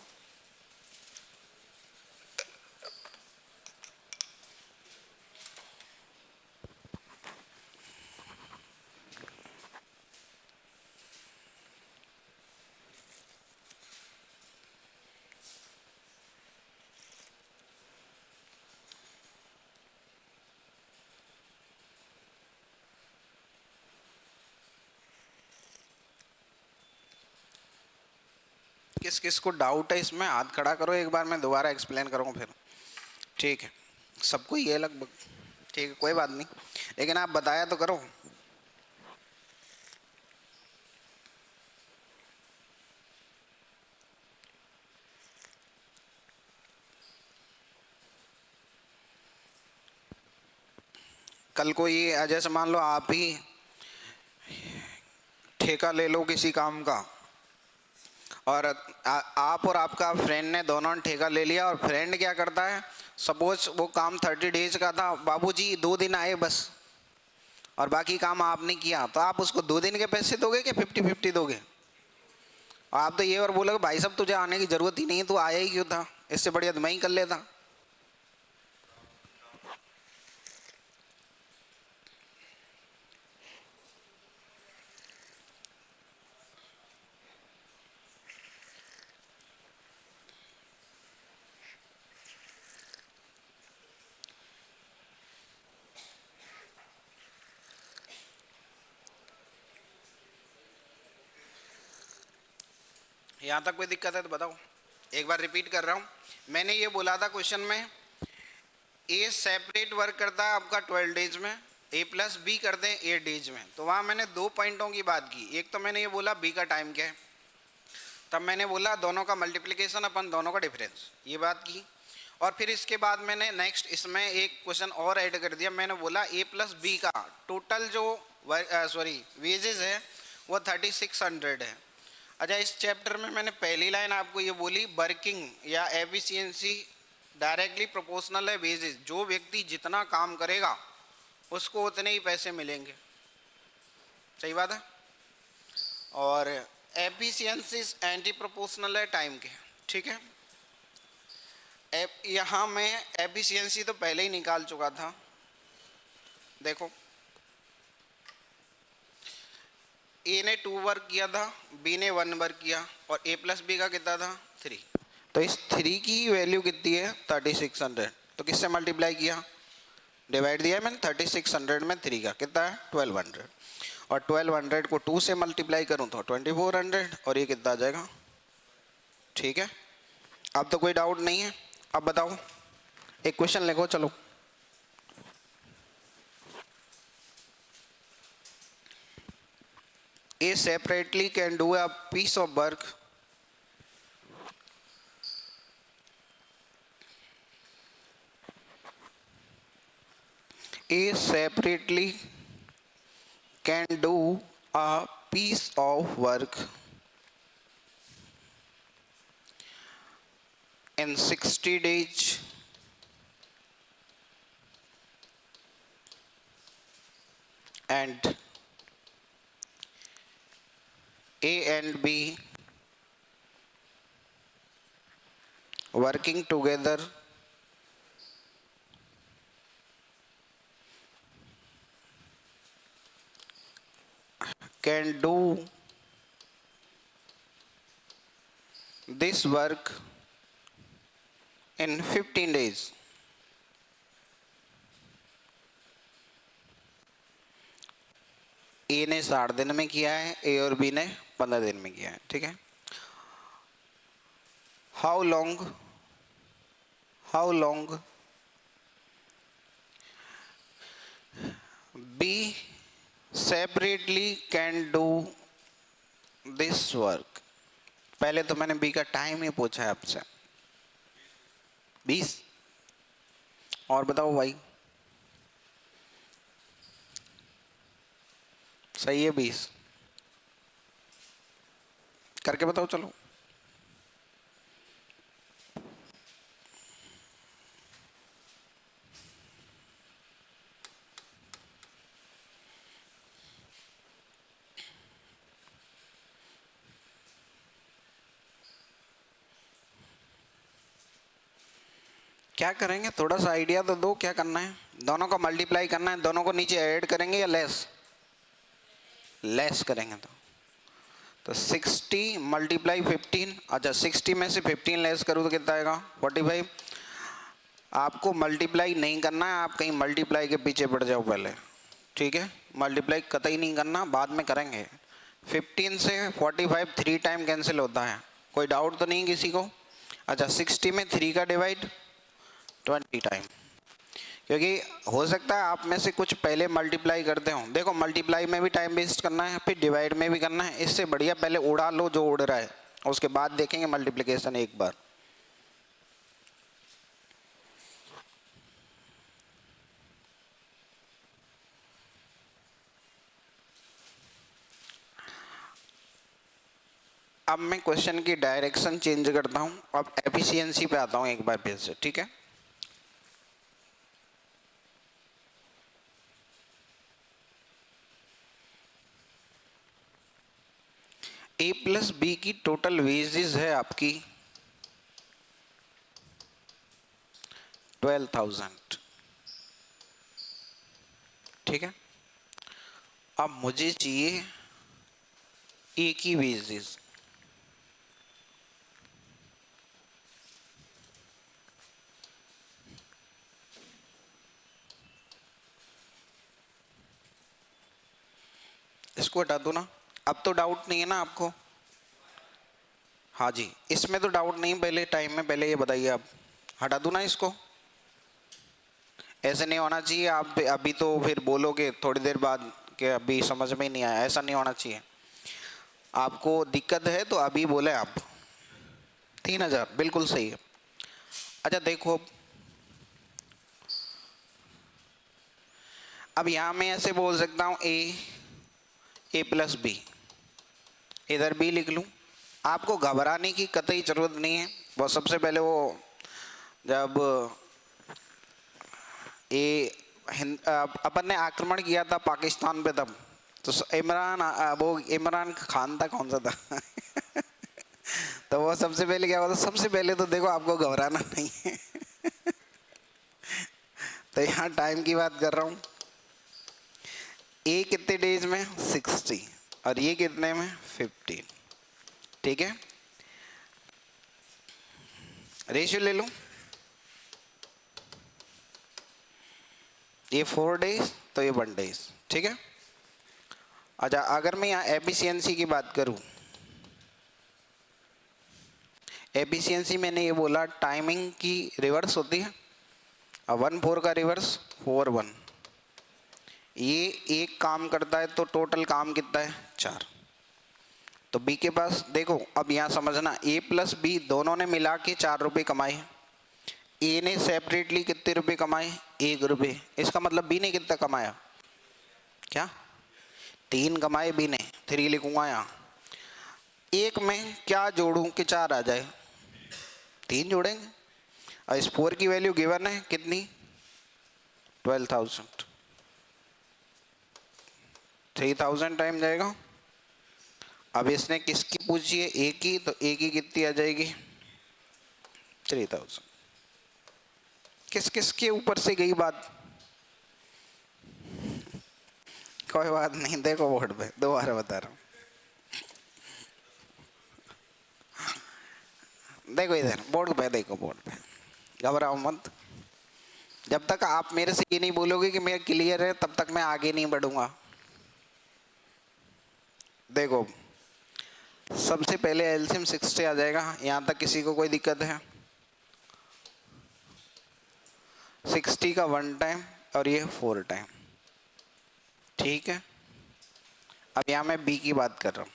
किस किस को डाउट है इसमें, हाथ खड़ा करो, एक बार मैं दोबारा एक्सप्लेन करूँगा फिर। ठीक है, सबको ये लगभग ठीक है, कोई बात नहीं, लेकिन आप बताया तो करो। कल को ये जैसे मान लो आप ही ठेका ले लो किसी काम का, और आप और आपका फ्रेंड ने दोनों ने ठेका ले लिया, और फ्रेंड क्या करता है, सपोज वो काम 30 डेज का था, बाबूजी 2 दिन आए बस और बाकी काम आपने किया, तो आप उसको 2 दिन के पैसे दोगे कि 50-50 दोगे? आप तो ये और बोलोगे भाई साहब तुझे आने की जरूरत ही नहीं है, तू आया ही क्यों था, इससे बढ़िया तो मैं ही कर लेता। यहाँ तक कोई दिक्कत है तो बताओ, एक बार रिपीट कर रहा हूँ। मैंने ये बोला था क्वेश्चन में, ए सेपरेट वर्क करता है आपका 12 डेज में, ए प्लस बी करते हैं 8 डेज में, तो वहाँ मैंने 2 पॉइंटों की बात की। एक तो मैंने ये बोला बी का टाइम क्या है, तब मैंने बोला दोनों का मल्टीप्लिकेशन अपन दोनों का डिफरेंस, ये बात की। और फिर इसके बाद मैंने नेक्स्ट इसमें एक क्वेश्चन और ऐड कर दिया, मैंने बोला ए प्लस बी का टोटल जो वेजेस है वो 3600 है। अच्छा, इस चैप्टर में मैंने पहली लाइन आपको ये बोली, वर्किंग या एफिशिएंसी डायरेक्टली प्रोपोर्शनल है वेजेस, जो व्यक्ति जितना काम करेगा उसको उतने ही पैसे मिलेंगे। सही बात है। और एफिशिएंसी एंटी प्रोपोर्शनल है टाइम के। ठीक है, यहाँ मैं एफिशिएंसी तो पहले ही निकाल चुका था। देखो, ए ने 2 वर्क किया था, बी ने 1 वर्क किया, और ए प्लस बी का कितना था 3। तो इस 3 की वैल्यू कितनी है 3600। तो किससे मल्टीप्लाई किया, डिवाइड दिया है मैंने 3600 में 3 का कितना है 1200, और 1200 को 2 से मल्टीप्लाई करूँ तो 2400, और ये कितना आ जाएगा। ठीक है, अब तो कोई डाउट नहीं है। अब बताओ, एक क्वेश्चन लिखो चलो। A separately can do a piece of work A separately can do a piece of work in 60 days and A and B working together can do this work in 15 days. ए ने 60 दिन में किया है, ए और B ने 15 दिन में किया है। ठीक है, how long B separately can do this work. पहले तो मैंने बी का टाइम ही पूछा है आपसे, 20। और बताओ भाई, सही है 20, करके बताओ चलो। क्या करेंगे, थोड़ा सा आइडिया तो दो, क्या करना है। दोनों को मल्टीप्लाई करना है, दोनों को नीचे ऐड करेंगे या लेस करेंगे। तो 60 मल्टीप्लाई 15। अच्छा, 60 में से 15 लेस करूँ तो कितना आएगा 45। आपको मल्टीप्लाई नहीं करना है, आप कहीं मल्टीप्लाई के पीछे पड़ जाओ पहले। ठीक है, मल्टीप्लाई कतई नहीं करना, बाद में करेंगे। 15 से 45 3 टाइम कैंसिल होता है, कोई डाउट तो नहीं किसी को। अच्छा, 60 में 3 का डिवाइड 20 टाइम, क्योंकि हो सकता है आप में से कुछ पहले मल्टीप्लाई करते हो। देखो, मल्टीप्लाई में भी टाइम वेस्ट करना है, फिर डिवाइड में भी करना है। इससे बढ़िया पहले उड़ा लो जो उड़ रहा है, उसके बाद देखेंगे मल्टीप्लिकेशन एक बार। अब मैं क्वेश्चन की डायरेक्शन चेंज करता हूं, अब एफिशिएंसी पे आता हूं एक बार फिर से। ठीक है, ए प्लस बी की टोटल वेजेस है आपकी 12,000। ठीक है, अब मुझे चाहिए ए की वेजेस। इसको हटा दो ना, अब तो डाउट नहीं है ना आपको। हाँ जी, इसमें तो डाउट नहीं, पहले टाइम में पहले ये बताइए आप। हटा दूँ ना इसको, ऐसे नहीं होना चाहिए। आप अभी तो फिर बोलोगे थोड़ी देर बाद कि अभी समझ में ही नहीं आया, ऐसा नहीं होना चाहिए। आपको दिक्कत है तो अभी बोले आप। 3000 बिल्कुल सही है। अच्छा देखो, अब यहाँ मैं ऐसे बोल सकता हूँ ए प्लस बी, इधर बी लिख लूँ। आपको घबराने की कतई जरूरत नहीं है। वो सबसे पहले वो जब ये अपन ने आक्रमण किया था पाकिस्तान पे, तब तो वो इमरान खान था, कौन सा था तो वो सबसे पहले क्या हुआ था, सबसे पहले तो देखो आपको घबराना नहीं है तो यहाँ टाइम की बात कर रहा हूँ। ए कितने डेज में 60 और ये कितने में 15। ठीक है, रेशियो ले लो। ये 4 डेज तो ये 1 डेज। ठीक है। अच्छा, अगर मैं यहाँ एफिशिएंसी की बात करूँ, एफिशिएंसी मैंने ये बोला टाइमिंग की रिवर्स होती है। अब 1/4 का रिवर्स 4/1। ये एक काम करता है तो टोटल काम कितना है 4। तो बी के पास देखो, अब यहाँ समझना, ए प्लस बी दोनों ने मिला के 4 रुपये कमाए। ए ने सेपरेटली कितने रुपए कमाए 1 रुपये। इसका मतलब बी ने कितना कमाया, क्या 3 कमाए बी ने। 3 लिखूंगा यहाँ। एक में क्या जोड़ूं कि 4 आ जाए, 3 जोड़ेंगे। और इस 4 की वैल्यू गिवन है कितनी 12,000। 3,000 टाइम जाएगा। अब इसने किसकी पूछी है, ए की, तो ए की कितनी आ जाएगी 3,000। किस किस के ऊपर से गई बात, कोई बात नहीं, देखो बोर्ड पे दोबारा बता रहा हूँ। देखो इधर बोर्ड पे, देखो बोर्ड पे, घबराओ मत। जब तक आप मेरे से ये नहीं बोलोगे कि मेरा क्लियर है, तब तक मैं आगे नहीं बढ़ूंगा। देखो सबसे पहले एलसीएम 60 आ जाएगा। यहां तक किसी को कोई दिक्कत है? 60 का 1 टाइम और ये 4 टाइम। ठीक है। अब यहां मैं बी की बात कर रहा हूं।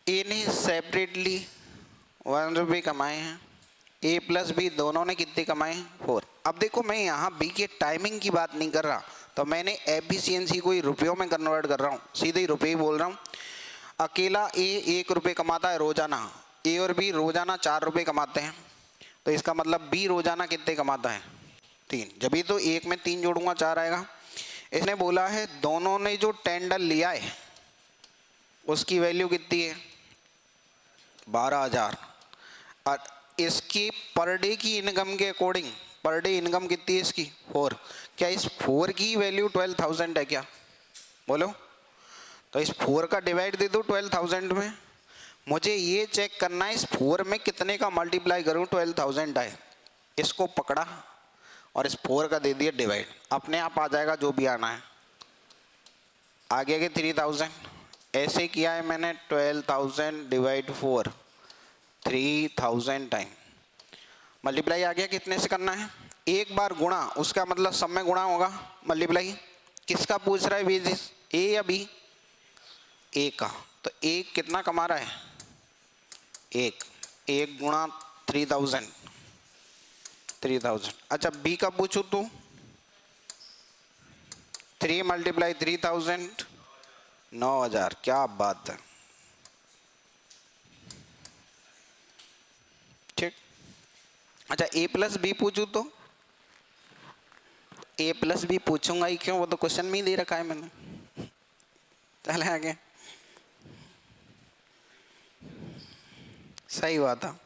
ए ने सेपरेटली 1 रुपये कमाए हैं, ए प्लस बी दोनों ने कितने कमाए 4। अब देखो मैं यहाँ बी के टाइमिंग की बात नहीं कर रहा, तो मैंने एफिशिएंसी को ही रुपयों में कन्वर्ट कर रहा हूँ, सीधे ही रुपये ही बोल रहा हूँ। अकेला ए 1 रुपये कमाता है रोजाना, ए और बी रोजाना 4 रुपये कमाते हैं। तो इसका मतलब बी रोजाना कितने कमाता है 3। जब भी तो एक में 3 जोड़ूंगा 4 आएगा। इसने बोला है दोनों ने जो टेंडर लिया है उसकी वैल्यू कितनी है 12,000। और इसकी पर डे की इनकम के अकॉर्डिंग पर डे इनकम कितनी है इसकी 4। क्या इस 4 की वैल्यू 12,000 है क्या, बोलो? तो इस 4 का डिवाइड दे दो 12,000 में। मुझे ये चेक करना है इस 4 में कितने का मल्टीप्लाई करूं 12,000 आए। इसको पकड़ा और इस 4 का दे दिया डिवाइड, अपने आप आ जाएगा जो भी आना है। आगे के 3,000 ऐसे किया है मैंने। 12,000 डिवाइड 4, 3,000 टाइम मल्टीप्लाई आ गया। कितने से करना है, एक बार गुणा, उसका मतलब सब में गुणा होगा मल्टीप्लाई। किसका पूछ रहा है बेसिस, ए या बी? ए का। तो एक कितना कमा रहा है, एक गुणा 3,000। अच्छा बी का पूछूं तो 3 मल्टीप्लाई 3,000 9,000। क्या बात है, ठीक। अच्छा ए प्लस बी पूछूं तो ए प्लस बी पूछूंगा ही क्यों, वो तो क्वेश्चन में ही दे रखा है मैंने। चले आगे, सही हुआ था।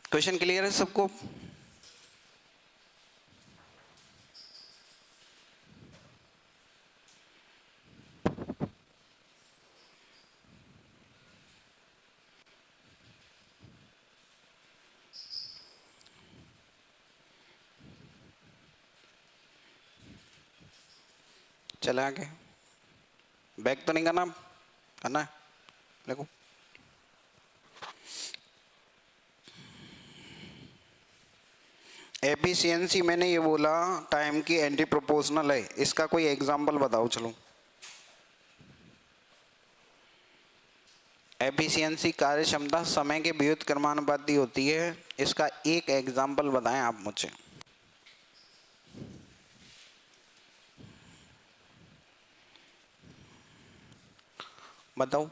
क्वेश्चन क्लियर है सबको? चले आगे। बैक तो नहीं करना, करना है, देखो। एफिशिएंसी मैंने ये बोला टाइम की एंटी प्रोपोर्शनल है। इसका कोई एग्जांपल बताओ चलो। एफिशिएंसी कार्य क्षमता समय के व्युत्क्रमानुपाती होती है, इसका एक एग्जाम्पल बताएं आप मुझे। बताओ।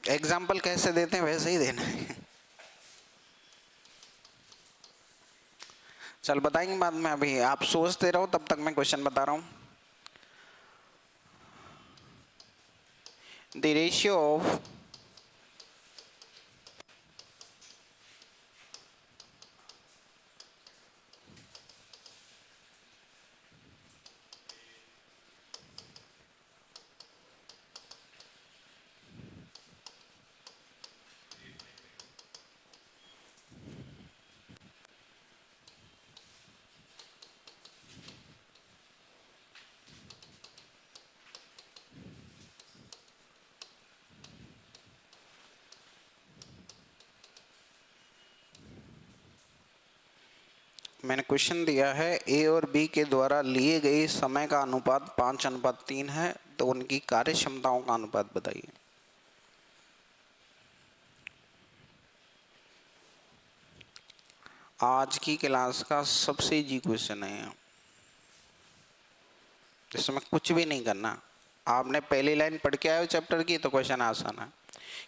एग्जाम्पल कैसे देते हैं वैसे ही देना है। चल बताएंगे बाद में, अभी आप सोचते रहो, तब तक मैं क्वेश्चन बता रहा हूं। द रेशियो ऑफ मैंने क्वेश्चन दिया है ए और बी के द्वारा लिए गए समय का अनुपात 5:3 है, तो उनकी कार्य क्षमताओं का अनुपात बताइए। आज की क्लास का सबसे इजी क्वेश्चन है, इसमें कुछ भी नहीं करना। आपने पहली लाइन पढ़ के आए हो चैप्टर की, तो क्वेश्चन आसान है।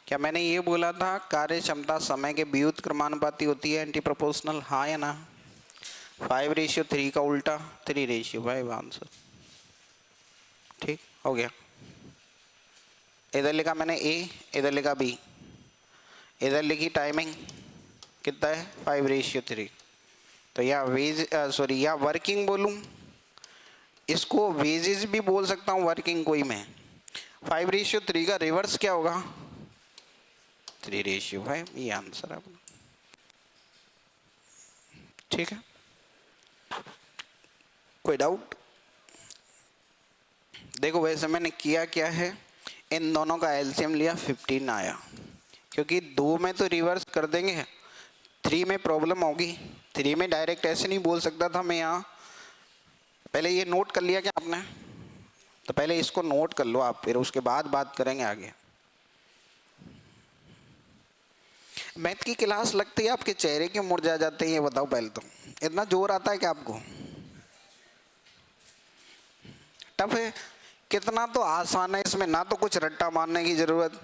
क्या मैंने ये बोला था कार्य क्षमता समय के व्युत्क्रमानुपाती होती है, एंटी प्रोपोर्शनल, हाँ या ना? 5:3 का उल्टा 3:5 आंसर। ठीक हो गया। इधर लिखा मैंने ए, इधर लिखा बी, इधर लिखी टाइमिंग कितना है 5:3। तो या वेज सॉरी या वर्किंग बोलूं, इसको वेजेस भी बोल सकता हूँ वर्किंग कोई में। 5:3 का रिवर्स क्या होगा? 3:5, ये आंसर है अपना। ठीक है, कोई डाउट? देखो वैसे मैंने किया क्या है, इन दोनों का एलसीएम लिया, 15 आया, क्योंकि 2 में तो रिवर्स कर देंगे, 3 में प्रॉब्लम होगी। 3 में डायरेक्ट ऐसे नहीं बोल सकता था मैं यहाँ। पहले ये नोट कर लिया क्या आपने? तो पहले इसको नोट कर लो आप, फिर उसके बाद बात करेंगे आगे। मैथ की क्लास लगती है आपके चेहरे क्यों मुरझा जाते हैं, ये बताओ पहले तो। इतना जोर आता है क्या आपको? टफ है? कितना तो आसान है, इसमें ना तो कुछ रट्टा मारने की जरूरत,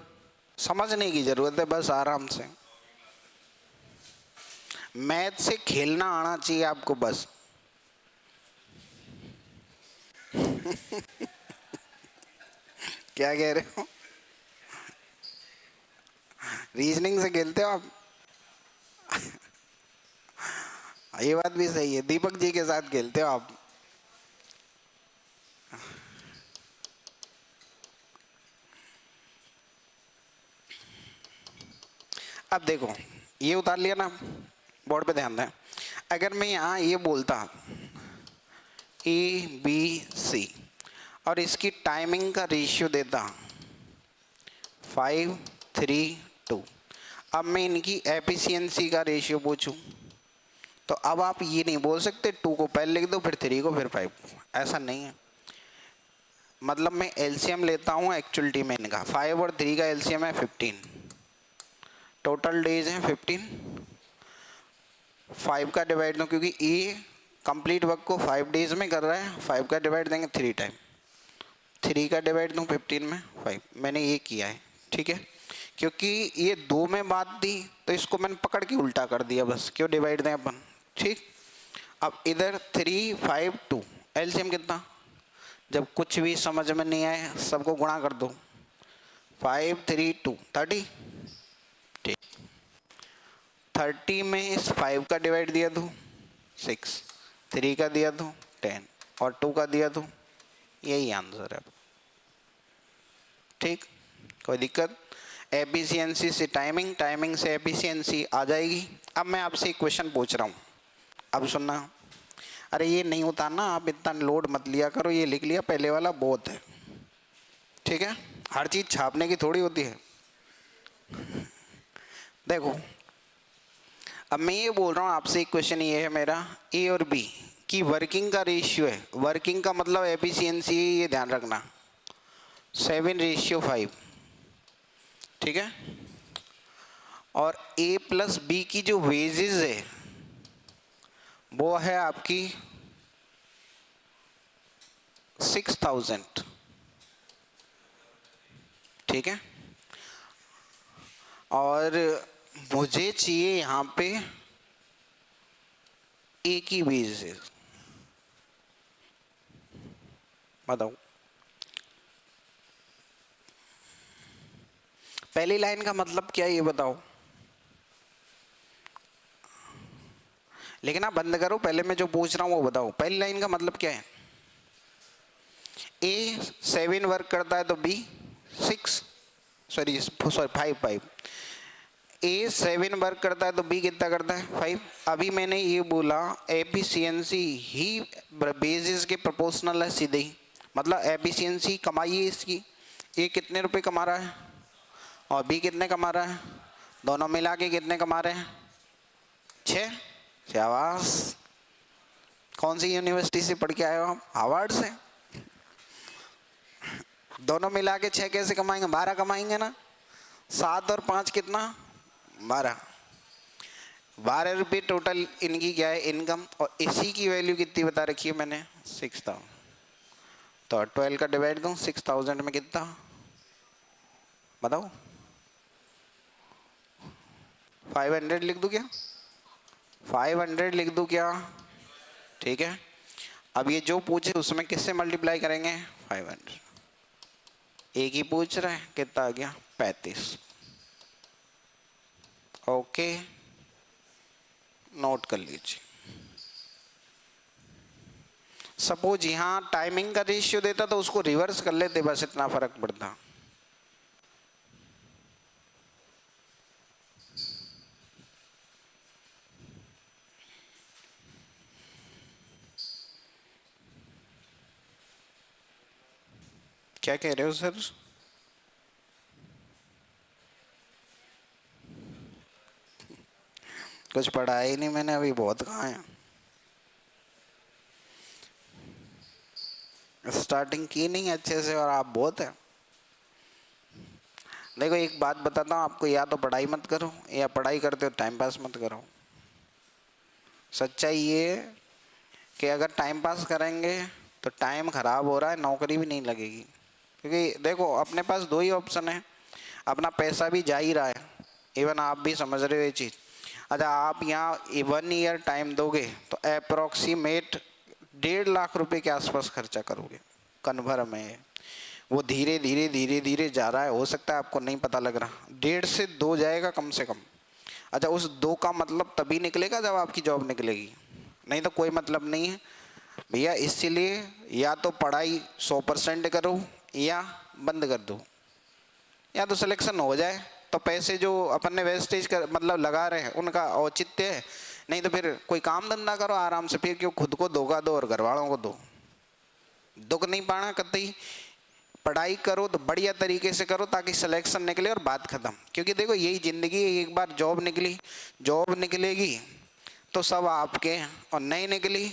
समझने की जरूरत है, बस आराम से। मैथ से खेलना आना चाहिए आपको बस। क्या कह रहे हो? रीजनिंग से खेलते हो आप? ये बात भी सही है, दीपक जी के साथ खेलते हो आप। अब देखो, ये उतार लिया ना, बोर्ड पे ध्यान दें। अगर मैं यहाँ ये बोलता ABC और इसकी टाइमिंग का रेशियो देता 5:3:2, अब मैं इनकी एफिशिएंसी का रेशियो पूछूं, तो अब आप ये नहीं बोल सकते 2 को पहले लिख दो, फिर 3 को, फिर 5 को। ऐसा नहीं है। मतलब मैं एलसीएम लेता हूँ एक्चुअलिटी में इनका। 5 और 3 का एलसीएम है 15, टोटल डेज हैं 15। 5 का डिवाइड दो, क्योंकि ए कंप्लीट वर्क को 5 डेज में कर रहा है, 5 का डिवाइड देंगे 3 टाइम। 3 का डिवाइड दूँ 15 में 5, मैंने ये किया है। ठीक है, क्योंकि ये 2 में बात थी तो इसको मैंने पकड़ के उल्टा कर दिया बस, क्यों डिवाइड दें अपन। ठीक, अब इधर 3, 5, 2, एलसीएम कितना? जब कुछ भी समझ में नहीं आए सबको गुणा कर दो। 5, 3, 2, 30। ठीक, 30 में इस 5 का डिवाइड दिया दो 6, 3 का दिया दो 10 और 2 का दिया दो, यही आंसर है। ठीक, कोई दिक्कत? एफिशिएंसी से टाइमिंग, टाइमिंग से एफिशिएंसी आ जाएगी। अब मैं आपसे एक क्वेश्चन पूछ रहा हूँ, अब सुनना। अरे ये नहीं उतारना, आप इतना लोड मत लिया करो, ये लिख लिया पहले वाला बहुत है। ठीक है, हर चीज छापने की थोड़ी होती है। देखो, अब मैं ये बोल रहा हूँ आपसे, एक क्वेश्चन ये है मेरा, ए और बी कि वर्किंग का रेशियो है, वर्किंग का मतलब एफिशिएंसी, ये ध्यान रखना, 7:5, ठीक है। और ए प्लस बी की जो वेजेस है वो है आपकी 6,000, ठीक है। और मुझे चाहिए यहाँ पे ए की वेजेस, बताओ। पहली लाइन का मतलब क्या है ये बताओ, लेकिन आप बंद करो, पहले मैं जो पूछ रहा हूँ वो बताओ। पहली लाइन का मतलब क्या है? ए 7 वर्क करता है तो बी 6, सॉरी 5। ए 7 वर्क करता है तो बी कितना करता है? 5। अभी मैंने ये बोला एफिशिएंसी ही बेसिस के प्रोपोर्शनल है सीधे ही, मतलब एफिशिएंसी कमाई है इसकी। ए कितने रुपए कमा रहा है और बी कितने कमा रहा है, दोनों मिला के कितने कमा रहे हैं? 6। शाबाश। कौन सी यूनिवर्सिटी से पढ़ के आए हो आप? हार्वर्ड से। दोनों मिला के 6 कैसे कमाएंगे? 12 कमाएंगे ना। 7 और 5 कितना? 12। 12 रुपये टोटल इनकी क्या है? इनकम। और इसी की वैल्यू कितनी बता रखी है मैंने? 6,000। तो 12 का डिवाइड करूँ 6,000 में कितना, बताओ? 500 लिख दूँ क्या? 500 लिख दूँ क्या? ठीक है। अब ये जो पूछे उसमें किससे मल्टीप्लाई करेंगे? 500। एक ही पूछ रहा है, कितना आ गया? 35। ओके, नोट कर लीजिए। सपोज यहाँ टाइमिंग का रेशियो देता तो उसको रिवर्स कर लेते, बस इतना फर्क पड़ता। क्या कह रहे हो सर? कुछ पढ़ा ही नहीं मैंने अभी, बहुत कहाँ है। स्टार्टिंग की नहीं अच्छे से और आप बहुत है। देखो एक बात बताता हूँ आपको, या तो पढ़ाई मत करो या पढ़ाई करते हो टाइम पास मत करो। सच्चाई ये है कि अगर टाइम पास करेंगे तो टाइम खराब हो रहा है, नौकरी भी नहीं लगेगी। क्योंकि देखो अपने पास दो ही ऑप्शन है, अपना पैसा भी जा ही रहा है, इवन आप भी समझ रहे हो ये चीज़। अच्छा आप यहाँ 1 ईयर टाइम दोगे तो अप्रोक्सीमेट 1.5 लाख रुपए के आसपास खर्चा करोगे, कन्फर्म है। वो धीरे धीरे धीरे धीरे जा रहा है, हो सकता है आपको नहीं पता लग रहा, 1.5 से 2 जाएगा कम से कम। अच्छा उस 2 का मतलब तभी निकलेगा जब आपकी जॉब निकलेगी, नहीं तो कोई मतलब नहीं है भैया। इसीलिए या तो पढ़ाई 100% करो या बंद कर दो, या तो सिलेक्शन हो जाए तो पैसे जो अपन ने वेस्टेज कर मतलब लगा रहे हैं उनका औचित्य है, नहीं तो फिर कोई काम धंधा करो आराम से। फिर क्यों खुद को धोखा दो और घर वालों को दो, दुख नहीं पाना कतई। पढ़ाई करो तो बढ़िया तरीके से करो ताकि सिलेक्शन निकले और बात खत्म। क्योंकि देखो यही जिंदगी है, एक बार जॉब निकली, जॉब निकलेगी तो सब आपके, और नहीं निकली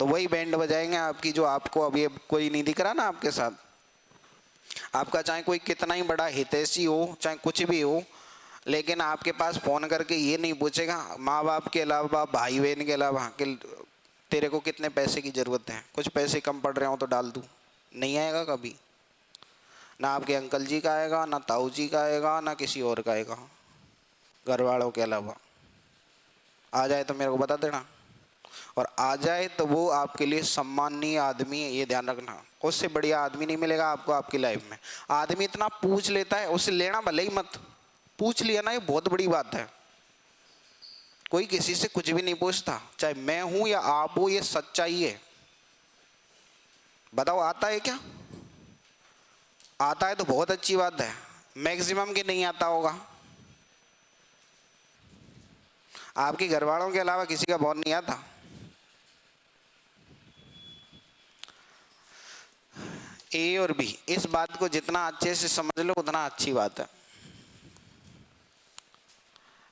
तो वही बैंड बजाएंगे आपकी, जो आपको अभी कोई नहीं दिख रहा ना आपके साथ। आपका चाहे कोई कितना ही बड़ा हितैषी हो, चाहे कुछ भी हो, लेकिन आपके पास फोन करके ये नहीं पूछेगा माँ बाप के अलावा, भाई बहन के अलावा, कि तेरे को कितने पैसे की ज़रूरत है, कुछ पैसे कम पड़ रहे हो तो डाल दूँ। नहीं आएगा कभी, ना आपके अंकल जी का आएगा, ना ताऊ जी का आएगा, ना किसी और का आएगा घर वालों के अलावा। आ जाए तो मेरे को बता देना, और आ जाए तो वो आपके लिए सम्माननीय आदमी है, ये ध्यान रखना। उससे बढ़िया आदमी नहीं मिलेगा आपको आपकी लाइफ में। आदमी इतना पूछ लेता है, उससे लेना भले ही मत, पूछ लिया ना ये बहुत बड़ी बात है। कोई किसी से कुछ भी नहीं पूछता, चाहे मैं हूं या आप हो, ये सच्चाई है। बताओ आता है क्या? आता है तो बहुत अच्छी बात है, मैक्सिमम के नहीं आता होगा। आपके घर वालों के अलावा किसी का फोन नहीं आता। ए और बी, इस बात को जितना अच्छे से समझ लो उतना अच्छी बात है।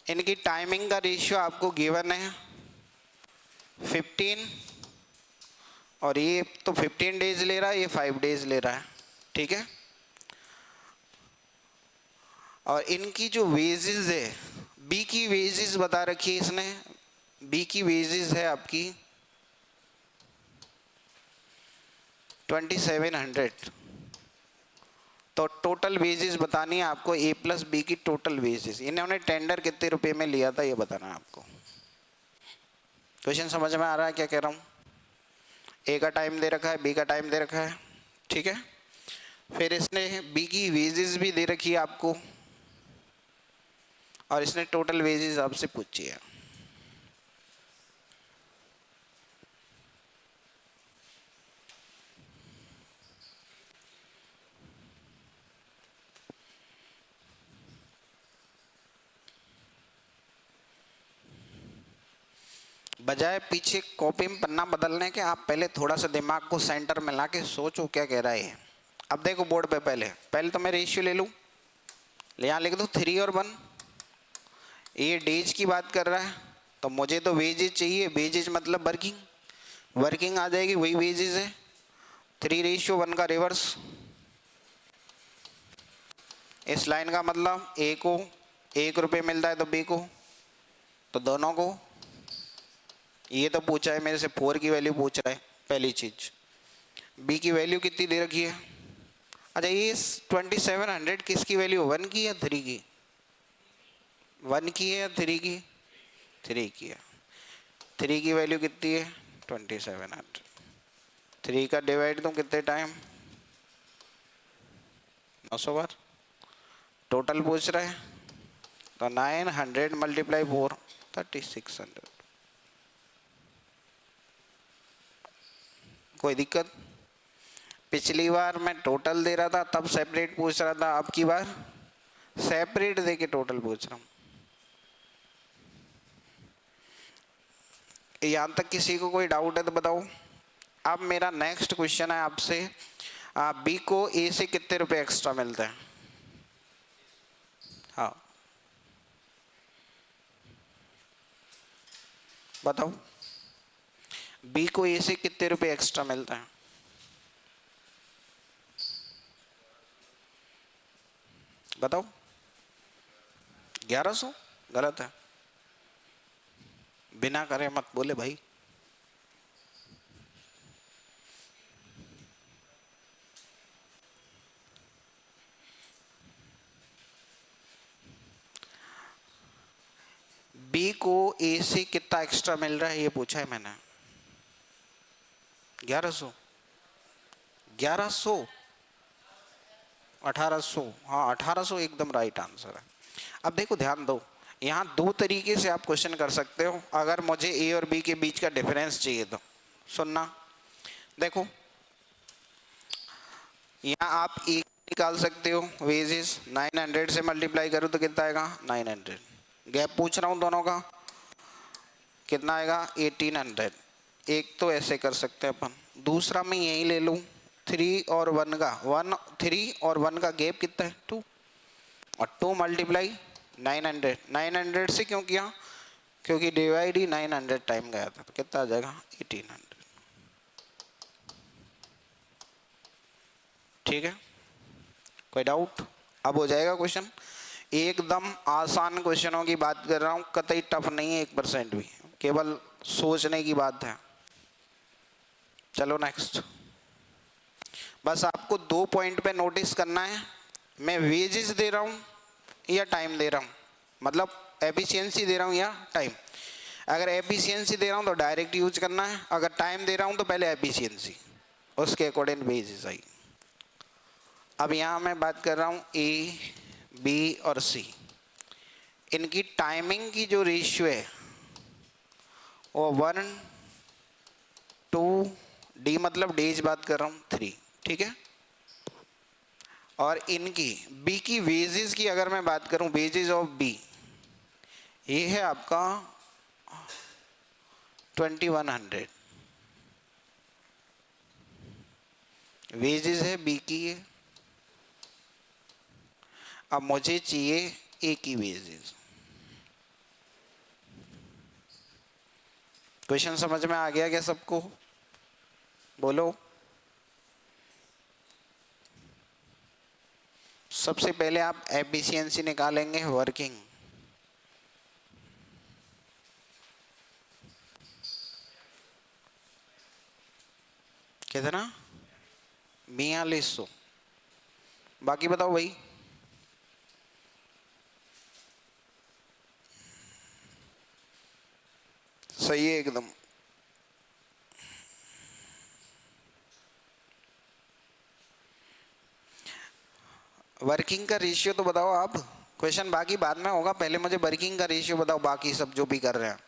इनकी टाइमिंग का रेशियो आपको गिवन है 15 और ये तो 15 डेज ले रहा है, ये 5 डेज ले रहा है, ठीक है। और इनकी जो वेजेस है, बी की वेजेस बता रखी है इसने, बी की वेजेस है आपकी 2700। तो टोटल वेजेस बतानी है आपको, ए प्लस बी की टोटल वेजेस। इन्होंने टेंडर कितने रुपए में लिया था ये बताना है आपको। क्वेश्चन समझ में आ रहा है क्या कह रहा हूँ? ए का टाइम दे रखा है, बी का टाइम दे रखा है, ठीक है। फिर इसने बी की वेजेस भी दे रखी है आपको, और इसने टोटल वेजेस आपसे पूछी है। बजाय पीछे कॉपी में पन्ना बदलने के, आप पहले थोड़ा सा दिमाग को सेंटर में ला के सोचो क्या कह रहा है। अब देखो बोर्ड पे, पहले पहले तो मैं रेशियो ले लूँ, यहाँ लिख दो 3 और 1। ये डेज की बात कर रहा है, तो मुझे तो वेजेज चाहिए, वेजेज मतलब वर्किंग, वर्किंग आ जाएगी, वही वेजेज है। 3:1 का रिवर्स। इस लाइन का मतलब ए को 1 रुपये मिलता है तो बी को, तो दोनों को। ये तो पूछा है मेरे से 4 की वैल्यू पूछ रहा है पहली चीज। बी की वैल्यू कितनी दे रखी है? अच्छा, ये 2700 किसकी वैल्यू, 1 की या 3 की? 1 की है या 3 की? 3 की है। 3 की वैल्यू कितनी है? 2700। 3 का डिवाइड दूं कितने टाइम? 900 बार। टोटल पूछ रहा है, तो 900 × 4 3600। कोई दिक्कत? पिछली बार मैं टोटल दे रहा था तब सेपरेट पूछ रहा था, अब की बार सेपरेट दे के टोटल पूछ रहा हूँ। यहाँ तक किसी को कोई डाउट है तो बताओ। अब मेरा नेक्स्ट क्वेश्चन है आपसे, बी को ए से कितने रुपए एक्स्ट्रा मिलते हैं? हाँ बताओ, बी को ए से कितने रुपए एक्स्ट्रा मिलता है? बताओ। 1100? गलत है, बिना करे मत बोले भाई। बी को ए से कितना एक्स्ट्रा मिल रहा है ये पूछा है मैंने। 1100? 1100? 1800? हाँ 1800 एकदम राइट आंसर है। अब देखो ध्यान दो, यहाँ दो तरीके से आप क्वेश्चन कर सकते हो अगर मुझे ए और बी के बीच का डिफरेंस चाहिए तो। सुनना, देखो यहाँ आप एक निकाल सकते हो वेजेस, 900 से मल्टीप्लाई करो तो कितना आएगा? 900। गैप पूछ रहा हूँ दोनों का, कितना आएगा? 1800। एक तो ऐसे कर सकते हैं अपन, दूसरा मैं यही ले लूँ 3 और 1 का, 3 और 1 का गैप कितना है? 2, और 2 मल्टीप्लाई 900। 900 से क्यों किया? क्योंकि डिवाइड ही 900 टाइम गया था, तो कितना आ जाएगा? 1800। ठीक है, कोई डाउट? अब हो जाएगा क्वेश्चन। एकदम आसान क्वेश्चनों की बात कर रहा हूँ, कतई टफ नहीं है 1% भी, केवल सोचने की बात है। चलो नेक्स्ट। बस आपको 2 पॉइंट पे नोटिस करना है, मैं वेजेस दे रहा हूँ या टाइम दे रहा हूँ, मतलब एफिशिएंसी दे रहा हूँ या टाइम। अगर एफिशिएंसी दे रहा हूँ तो डायरेक्ट यूज करना है, अगर टाइम दे रहा हूँ तो पहले एफिशिएंसी, उसके अकॉर्डिंग वेजेस आई। अब यहाँ मैं बात कर रहा हूँ ए, बी और सी, इनकी टाइमिंग की जो रेशियो है वो 1:2, डी मतलब डेज बात कर रहा हूँ 3, ठीक है। और इनकी बी की वेजेस की अगर मैं बात करूं, वेजेस ऑफ बी, ये है आपका 2100 वेजेस है बी की है। अब मुझे चाहिए ए की वेजेस, क्वेश्चन समझ में आ गया क्या सबको? बोलो। सबसे पहले आप एफिशिएंसी निकालेंगे वर्किंग। कितना? 4200। बाकी बताओ भाई। सही है एकदम। वर्किंग का रेशियो तो बताओ आप। क्वेश्चन बाकी बाद में होगा, पहले मुझे वर्किंग का रेशियो बताओ, बाकी सब जो भी कर रहे हैं।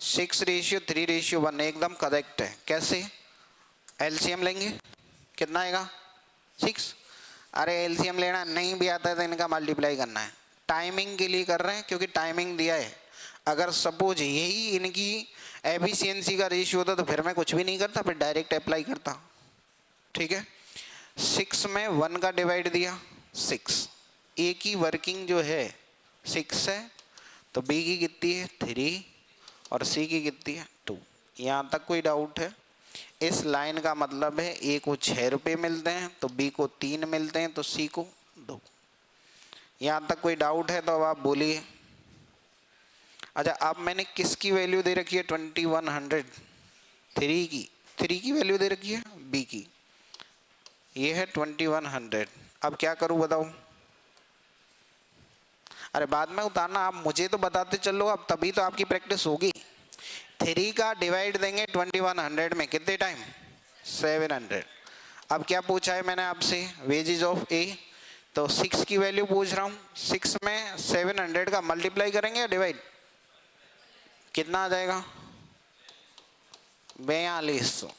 6:3:1 एकदम करेक्ट है। कैसे? एलसीएम लेंगे, कितना आएगा? 6। अरे एलसीएम लेना नहीं भी आता है तो इनका मल्टीप्लाई करना है। टाइमिंग के लिए कर रहे हैं क्योंकि टाइमिंग दिया है। अगर सपोज यही इनकी एफिशिएंसी का रेशियो होता तो फिर मैं कुछ भी नहीं करता, फिर डायरेक्ट अप्लाई करता। ठीक है। 6 में 1 का डिवाइड दिया 6। ए की वर्किंग जो है 6 है, तो बी की कितनी है? 3 और सी की कितनी है? 2। यहाँ तक कोई डाउट है? इस लाइन का मतलब है ए को 6 रुपये मिलते हैं तो बी को 3 मिलते हैं तो सी को 2। यहाँ तक कोई डाउट है तो अब आप बोलिए। अच्छा, अब मैंने किसकी वैल्यू दे रखी है? 2100। 3 की वैल्यू दे रखी है, बी की। ये है 2100। अब क्या करूं बताओ? अरे बाद में उतारना, आप मुझे तो बताते चलो, अब तभी तो आपकी प्रैक्टिस होगी। 3 का डिवाइड देंगे 2100 में, कितने टाइम? 700। अब क्या पूछा है मैंने आपसे? वेजेज ऑफ ए। तो 6 की वैल्यू पूछ रहा हूँ। 6 में 700 का मल्टीप्लाई करेंगे या डिवाइड? कितना आ जाएगा? 4200।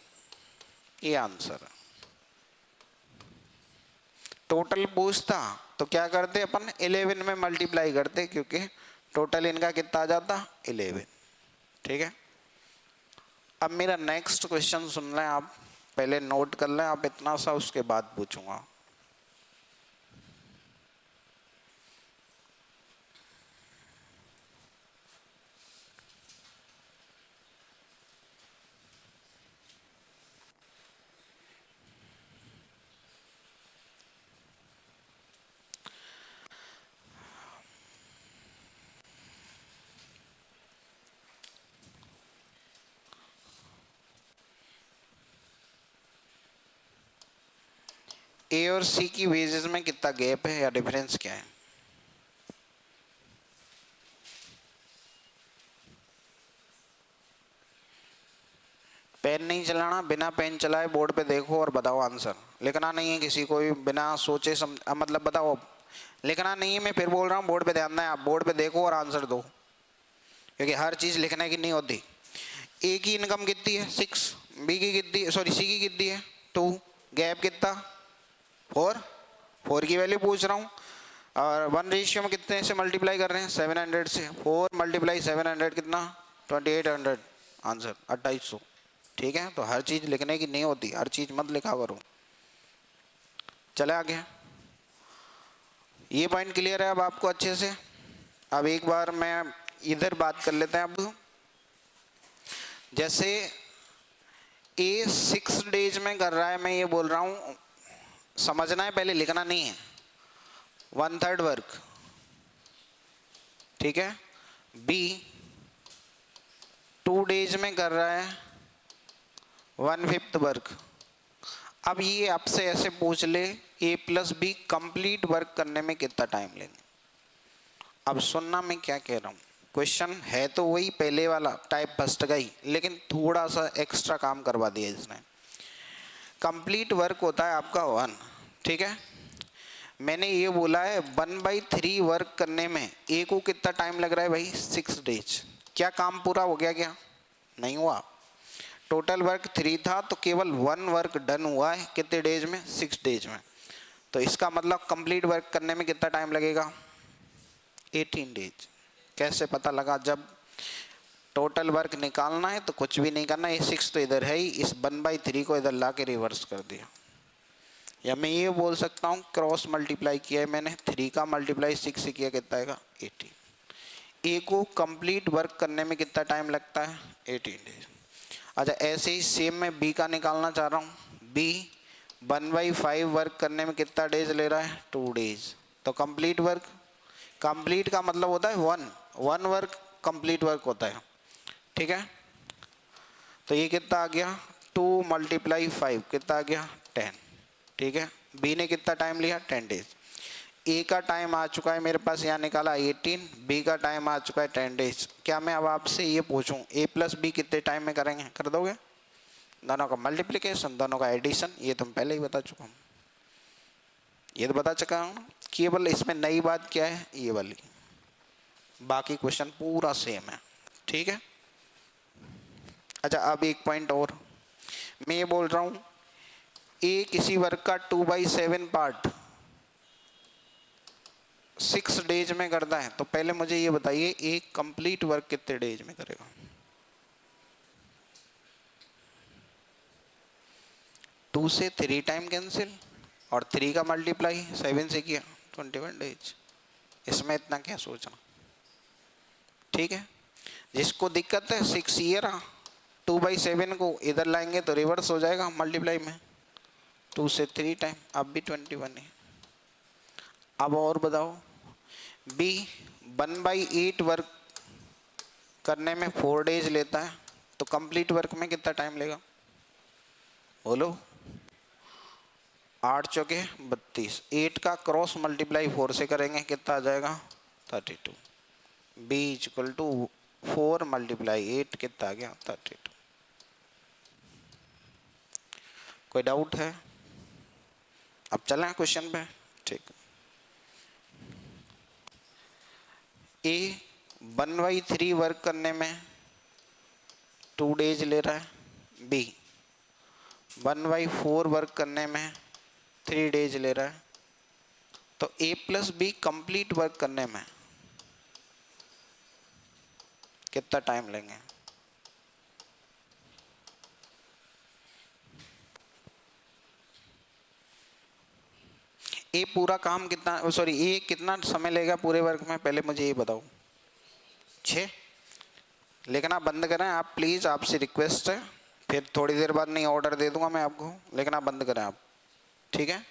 ये आंसर है। टोटल पूछता तो क्या करते अपन? 11 में मल्टीप्लाई करते, क्योंकि टोटल इनका कितना आ जाता? 11। ठीक है। अब मेरा नेक्स्ट क्वेश्चन सुन लें आप, पहले नोट कर लें आप इतना सा, उसके बाद पूछूंगा। ए और सी की वेजेस में कितना गैप है या डिफरेंस क्या है? पेन नहीं चलाना, बिना पेन चलाए बोर्ड पे देखो और बताओ आंसर। लिखना नहीं है किसी को भी, बिना सोचे मतलब बताओ। लिखना नहीं है, मैं फिर बोल रहा हूँ, बोर्ड पे ध्यान दें। आप बोर्ड पे देखो और आंसर दो, क्योंकि हर चीज़ लिखने की नहीं होती। ए की इनकम कितनी है? 6। बी की कितनी, सॉरी सी की कितनी है? 2। गैप कितना? 4। 4 की वैल्यू पूछ रहा हूँ। और 1 रेशियो में कितने से मल्टीप्लाई कर रहे हैं? 700 से। 4 मल्टीप्लाई 700 कितना? 2800। आंसर 2800। ठीक है। तो हर चीज़ लिखने की नहीं होती, हर चीज़ मत लिखा करो। चले आगे। ये पॉइंट क्लियर है अब आपको अच्छे से? अब एक बार मैं इधर बात कर लेते हैं। अब जैसे ए 6 डेज में कर रहा है, मैं ये बोल रहा हूँ, समझना है, पहले लिखना नहीं है। 1/3 वर्क। ठीक है। बी 2 डेज में कर रहा है 1/5 वर्क। अब ये आपसे ऐसे पूछ ले, ए प्लस बी कंप्लीट वर्क करने में कितना टाइम लेंगे? अब सुनना मैं क्या कह रहा हूँ। क्वेश्चन है तो वही पहले वाला, टाइप फर्स्ट का ही, लेकिन थोड़ा सा एक्स्ट्रा काम करवा दिया इसने। कंप्लीट वर्क होता है आपका 1। ठीक है। मैंने ये बोला है 1/3 वर्क करने में ए को कितना टाइम लग रहा है भाई? 6 डेज। क्या काम पूरा हो गया? क्या नहीं हुआ? टोटल वर्क 3 था तो केवल 1 वर्क डन हुआ है, कितने डेज में? 6 डेज में। तो इसका मतलब कंप्लीट वर्क करने में कितना टाइम लगेगा? 18 डेज। कैसे पता लगा? जब टोटल वर्क निकालना है तो कुछ भी नहीं करना, ये 6 तो इधर है ही, इस 1/3 को इधर ला के रिवर्स कर दिया। या मैं ये बोल सकता हूँ क्रॉस मल्टीप्लाई किया है मैंने, 3 का मल्टीप्लाई 6 से किया, कितना आएगा? 18। ए को कंप्लीट वर्क करने में कितना टाइम लगता है, 18 डेज। अच्छा ऐसे ही सेम मैं बी का निकालना चाह रहा हूँ। बी 1/5 वर्क करने में कितना डेज ले रहा है, 2 डेज। तो कंप्लीट वर्क, कंप्लीट का मतलब होता है वन वर्क कंप्लीट वर्क होता है, ठीक है। तो ये कितना आ गया, 2 × 5 कितना आ गया, 10, ठीक है। बी ने कितना टाइम लिया, 10 डेज। ए का टाइम आ चुका है मेरे पास, यहाँ निकाला 18, बी का टाइम आ चुका है 10 डेज। क्या मैं अब आपसे ये पूछूं ए प्लस बी कितने टाइम में करेंगे, कर दोगे? दोनों का मल्टीप्लिकेशन, दोनों का एडिशन, ये तुम पहले ही बता चुका हूँ, ये तो बता चुका हूँ। केवल इसमें नई बात क्या है, ये वाली, बाकी क्वेश्चन पूरा सेम है, ठीक है। अच्छा अब एक पॉइंट और मैं ये बोल रहा हूँ, ए किसी वर्क का 2/7 पार्ट 6 डेज में करता है, तो पहले मुझे ये बताइए एक कंप्लीट वर्क कितने डेज में करेगा? 2 से 3 टाइम कैंसिल, और 3 का मल्टीप्लाई 7 से किया, 21 डेज। इसमें इतना क्या सोचना, ठीक है। जिसको दिक्कत है 6 ईयर 2/7 को इधर लाएंगे तो रिवर्स हो जाएगा मल्टीप्लाई में, 2 से 3 टाइम, अब भी 21 है। अब और बताओ, बी 1/8 वर्क करने में 4 डेज लेता है, तो कंप्लीट वर्क में कितना टाइम लेगा, बोलो? 8 चौके 32, 8 का क्रॉस मल्टीप्लाई 4 से करेंगे कितना आ जाएगा, 32। बी इक्वल टू 4 × 8 कितना आ गया, 32। कोई डाउट है? अब चलें क्वेश्चन पे, ठीक। ए 1/3 वर्क करने में 2 डेज ले रहा है, बी 1/4 वर्क करने में 3 डेज ले रहा है, तो ए प्लस बी कंप्लीट वर्क करने में कितना टाइम लेंगे? ए पूरा काम कितना, सॉरी ए कितना समय लेगा पूरे वर्क में, पहले मुझे ये बताओ। 6। लिखना बंद करें आप प्लीज़, आपसे रिक्वेस्ट है, फिर थोड़ी देर बाद नहीं ऑर्डर दे दूंगा मैं आपको, लिखना बंद करें आप, ठीक है।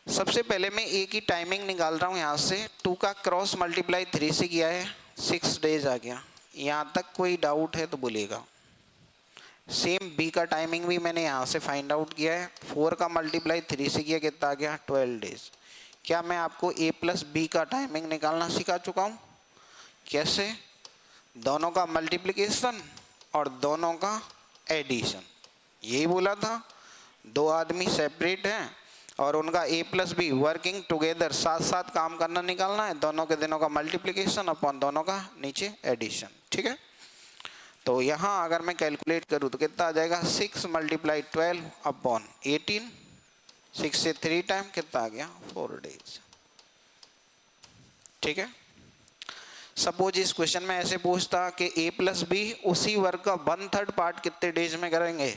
सबसे पहले मैं ए की टाइमिंग निकाल रहा हूँ यहाँ से, 2 का क्रॉस मल्टीप्लाई 3 से किया है, 6 डेज आ गया। यहाँ तक कोई डाउट है तो बोलिएगा। सेम बी का टाइमिंग भी मैंने यहाँ से फाइंड आउट किया है, 4 का मल्टीप्लाई 3 से किया कितना आ गया, 12 डेज। क्या मैं आपको ए प्लस बी का टाइमिंग निकालना सिखा चुका हूँ? कैसे? दोनों का मल्टीप्लिकेशन और दोनों का एडिशन, यही बोला था। दो आदमी सेपरेट हैं और उनका ए प्लस बी वर्किंग टुगेदर, साथ साथ काम करना निकालना है, दोनों के दिनों का मल्टीप्लिकेशन अपॉन दोनों का नीचे एडिशन, ठीक है। तो यहाँ अगर मैं कैलकुलेट करूँ तो कितना आ जाएगा, 6 × 12 अपॉन 18, 6 से 3 टाइम कितना आ गया, 4 डेज, ठीक है। सपोज इस क्वेश्चन में ऐसे पूछता कि ए प्लस बी उसी वर्क का 1/3 पार्ट कितने डेज में करेंगे,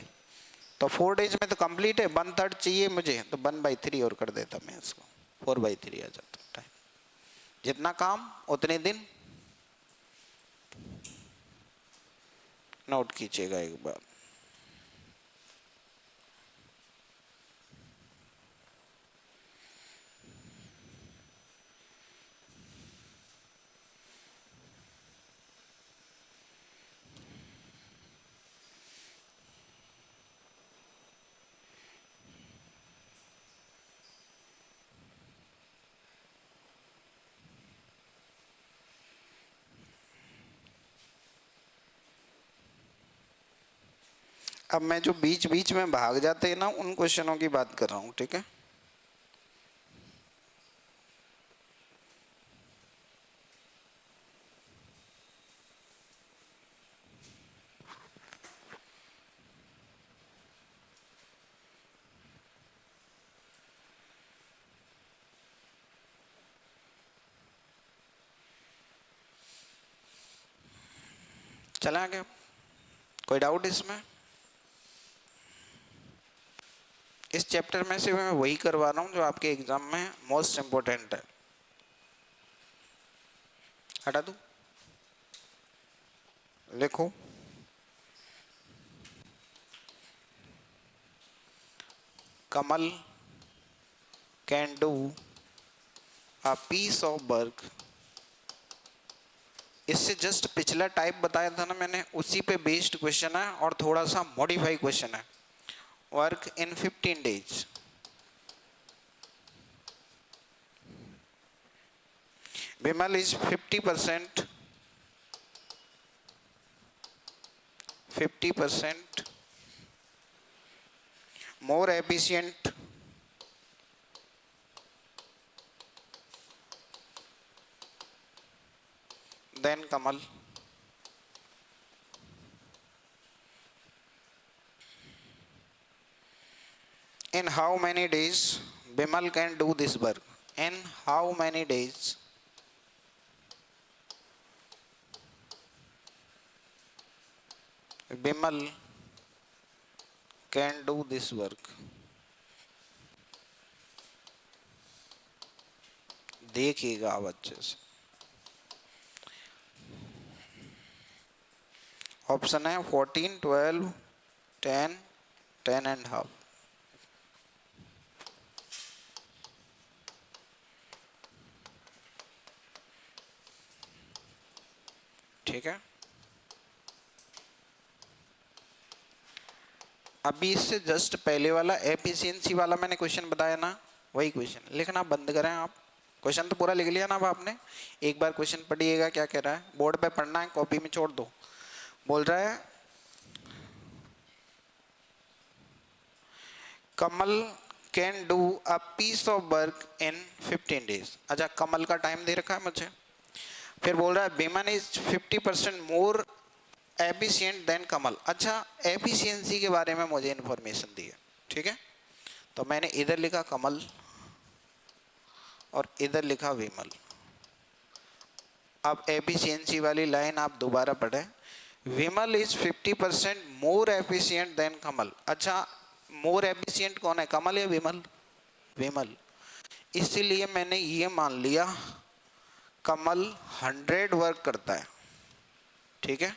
तो 4 डेज में तो कंप्लीट है, 1/3 चाहिए मुझे, तो 1/3 और कर देता मैं इसको, 4/3 आ जाता टाइम। जितना काम उतने दिन, नोट कीजिएगा एक बार। अब मैं जो बीच बीच में भाग जाते हैं ना, उन क्वेश्चनों की बात कर रहा हूँ, ठीक है। चला गया, कोई डाउट इसमें? इस चैप्टर में से मैं वही करवा रहा हूँ जो आपके एग्जाम में मोस्ट इम्पोर्टेंट है। हटा दूं? लिखो, Kamal can do a piece of work. इससे जस्ट पिछला टाइप बताया था ना मैंने, उसी पे बेस्ड क्वेश्चन है और थोड़ा सा मॉडिफाई क्वेश्चन है। Work in 15 days। Vimal is 50% more efficient than Kamal. In how many days Bimal can do this work? In how many days Bimal can do this work? देखिएगा आप अच्छे से। Option है 14, 12, 10, 10 and half। ठीक है, अभी इससे जस्ट पहले वाला एफिशिएंसी वाला मैंने क्वेश्चन बताया ना, वही क्वेश्चन लिखना बंद करें आप। क्वेश्चन तो पूरा लिख लिया ना अब आपने, एक बार क्वेश्चन पढ़िएगा क्या कह रहा है, बोर्ड पे पढ़ना है, कॉपी में छोड़ दो। बोल रहा है Kamal can do a piece of work in 15 days। अच्छा, कमल का टाइम दे रखा है मुझे। फिर बोल रहा है women is 50% more efficient than Kamal. अच्छा, एफिशिएंसी के बारे में मुझे इंफॉर्मेशन दी है, ठीक है, तो मैंने इधर लिखा कमल और इधर लिखा विमल। अब एफिशिएंसी वाली लाइन आप दोबारा पढ़ें, विमल is 50% more efficient than Kamal. अच्छा, मोर एफिशिएंट कौन है, कमल या विमल? विमल। इसीलिए मैंने ये मान लिया कमल 100 वर्क करता है, ठीक है,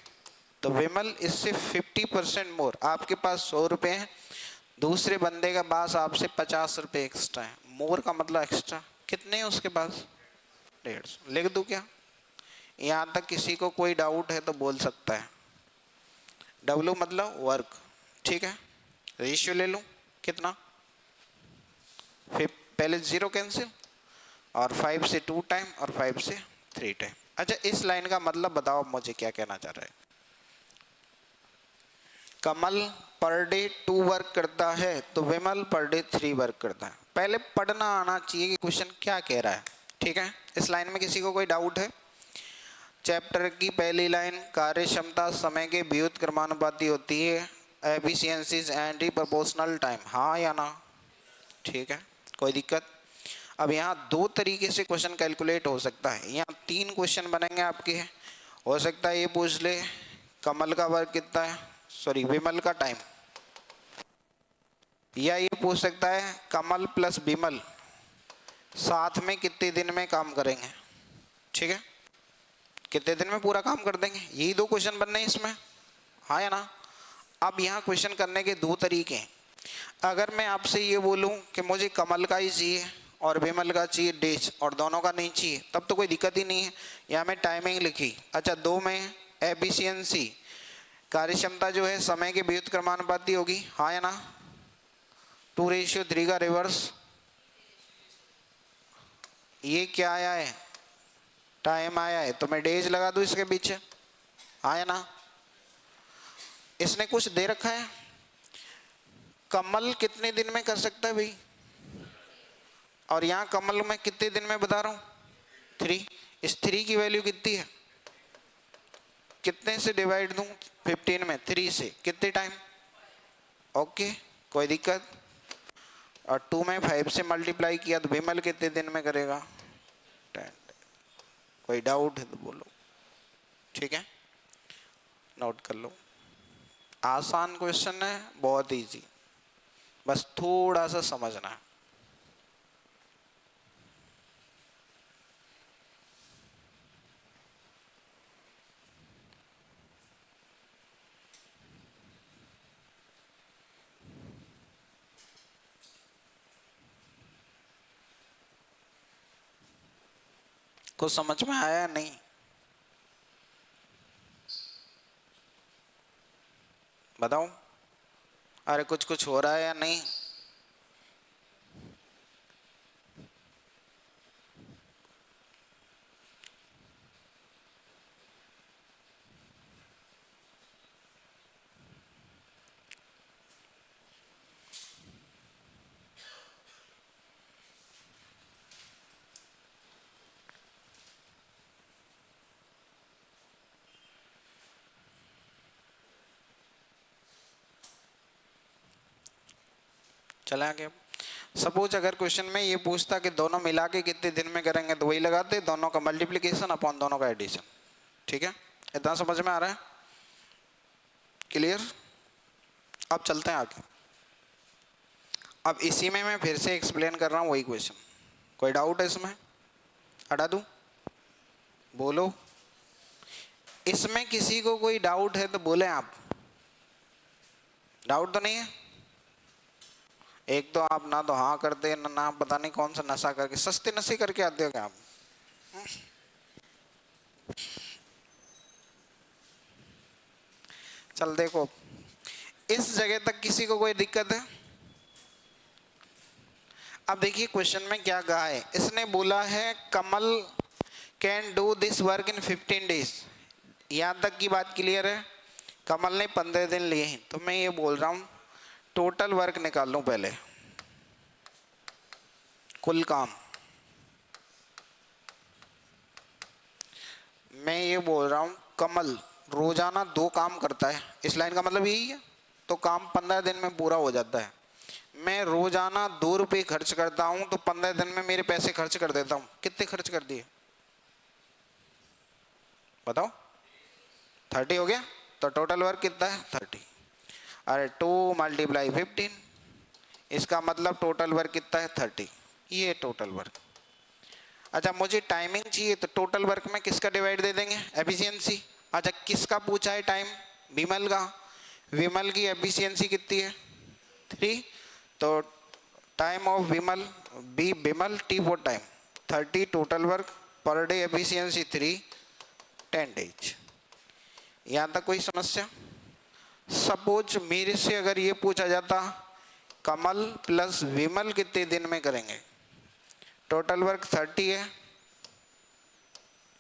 तो विमल इससे 50% मोर। आपके पास 100 रुपये हैं, दूसरे बंदे के पास आपसे 50 रुपये एक्स्ट्रा है। मोर का मतलब एक्स्ट्रा, कितने हैं उसके पास? 150। लिख दूं क्या? यहाँ तक किसी को कोई डाउट है तो बोल सकता है। W मतलब वर्क, ठीक है, रेशियो ले लूं कितना, फिर पहले 0 कैंसिल और 5 से 2 टाइम और 5 से 3 टाइम। अच्छा, इस लाइन का मतलब बताओ मुझे क्या कहना चाह रहा है। कमल पर डे 2 वर्क करता है तो विमल पर डे 3 वर्क करता है। पहले पढ़ना आना चाहिए कि क्वेश्चन क्या कह रहा है, ठीक है। इस लाइन में किसी को कोई डाउट है? चैप्टर की पहली लाइन, कार्य क्षमता समय के व्युत क्रमानुपाती होती है, एफिशिएंसीज एंटी प्रोपोर्शनल टाइम, हाँ या ना? ठीक है, कोई दिक्कत? अब यहाँ 2 तरीके से क्वेश्चन कैलकुलेट हो सकता है, यहाँ 3 क्वेश्चन बनेंगे आपके। हो सकता है ये पूछ ले कमल का वर्क कितना है, सॉरी विमल का टाइम, या ये पूछ सकता है कमल प्लस विमल साथ में कितने दिन में काम करेंगे, ठीक है, कितने दिन में पूरा काम कर देंगे। यही 2 क्वेश्चन बनने हैं इसमें, हाँ या ना? अब यहाँ क्वेश्चन करने के 2 तरीके हैं। अगर मैं आपसे ये बोलूँ कि मुझे कमल का ही चाहिए और विमल का चाहिए डेज और दोनों का नहीं चाहिए, तब तो कोई दिक्कत ही नहीं है। यहाँ मैं टाइमिंग लिखी, अच्छा 2 में एफिशिएंसी कार्य क्षमता जो है समय के व्युत क्रमानुपाती होगी, हाँ या ना? 2:3 का रिवर्स, ये क्या आया है, टाइम आया है, तो मैं डेज लगा दूं इसके पीछे, हाँ या ना? इसने कुछ दे रखा है, कमल कितने दिन में कर सकता है भाई, और यहाँ कमल में कितने दिन में बता रहा हूँ 3। इस 3 की वैल्यू कितनी है, कितने से डिवाइड दूं 15 में, 3 से कितने टाइम, ओके, कोई दिक्कत? और 2 में 5 से मल्टीप्लाई किया तो विमल कितने दिन में करेगा, 10। कोई डाउट है तो बोलो, ठीक है, नोट कर लो। आसान क्वेश्चन है, बहुत इजी, बस थोड़ा सा समझना है। कुछ समझ में आया या नहीं? बताओ। अरे कुछ कुछ हो रहा है या नहीं? चला आगे। सपोज अगर क्वेश्चन में ये पूछता कि दोनों मिला के कितने दिन में करेंगे, तो वही लगाते, दोनों का मल्टीप्लिकेशन अपॉन दोनों का एडिशन। ठीक है, इतना समझ में आ रहा है? क्लियर? अब चलते हैं आगे। अब इसी में मैं फिर से एक्सप्लेन कर रहा हूँ वही क्वेश्चन। कोई डाउट है इसमें? हटा दूँ? बोलो। इसमें किसी को कोई डाउट है तो बोले आप। डाउट तो नहीं है? एक तो आप ना तो हाँ करते ना पता नहीं कौन सा नशा करके, सस्ते नशे करके आते हो क्या आप? चल देखो, इस जगह तक किसी को कोई दिक्कत है? अब देखिए क्वेश्चन में क्या कहा है, इसने बोला है Kamal can do this work in 15 डेज। यहां तक की बात क्लियर है? कमल ने 15 दिन लिए हैं, तो मैं ये बोल रहा हूं टोटल वर्क निकाल लूं पहले, कुल काम। मैं ये बोल रहा हूं कमल रोजाना 2 काम करता है, इस लाइन का मतलब यही है, तो काम 15 दिन में पूरा हो जाता है। मैं रोजाना 2 रुपये खर्च करता हूं, तो 15 दिन में मेरे पैसे खर्च कर देता हूं। कितने खर्च कर दिए बताओ? 30 हो गया, तो टोटल वर्क कितना है? 30। अरे 2 × 15, इसका मतलब टोटल वर्क कितना है? 30। ये टोटल वर्क। अच्छा मुझे टाइमिंग चाहिए, तो टोटल वर्क में किसका डिवाइड दे देंगे? एफिशिएंसी। अच्छा किसका पूछा है टाइम? विमल का। विमल की एफिशिएंसी कितनी है? 3। तो time of Vimal, B Vimal, T for time, 30 total work, per day efficiency 3, 10 days. यहाँ तक कोई समस्या? सपोज मेरे से अगर ये पूछा जाता कमल प्लस विमल कितने दिन में करेंगे, टोटल वर्क 30 है,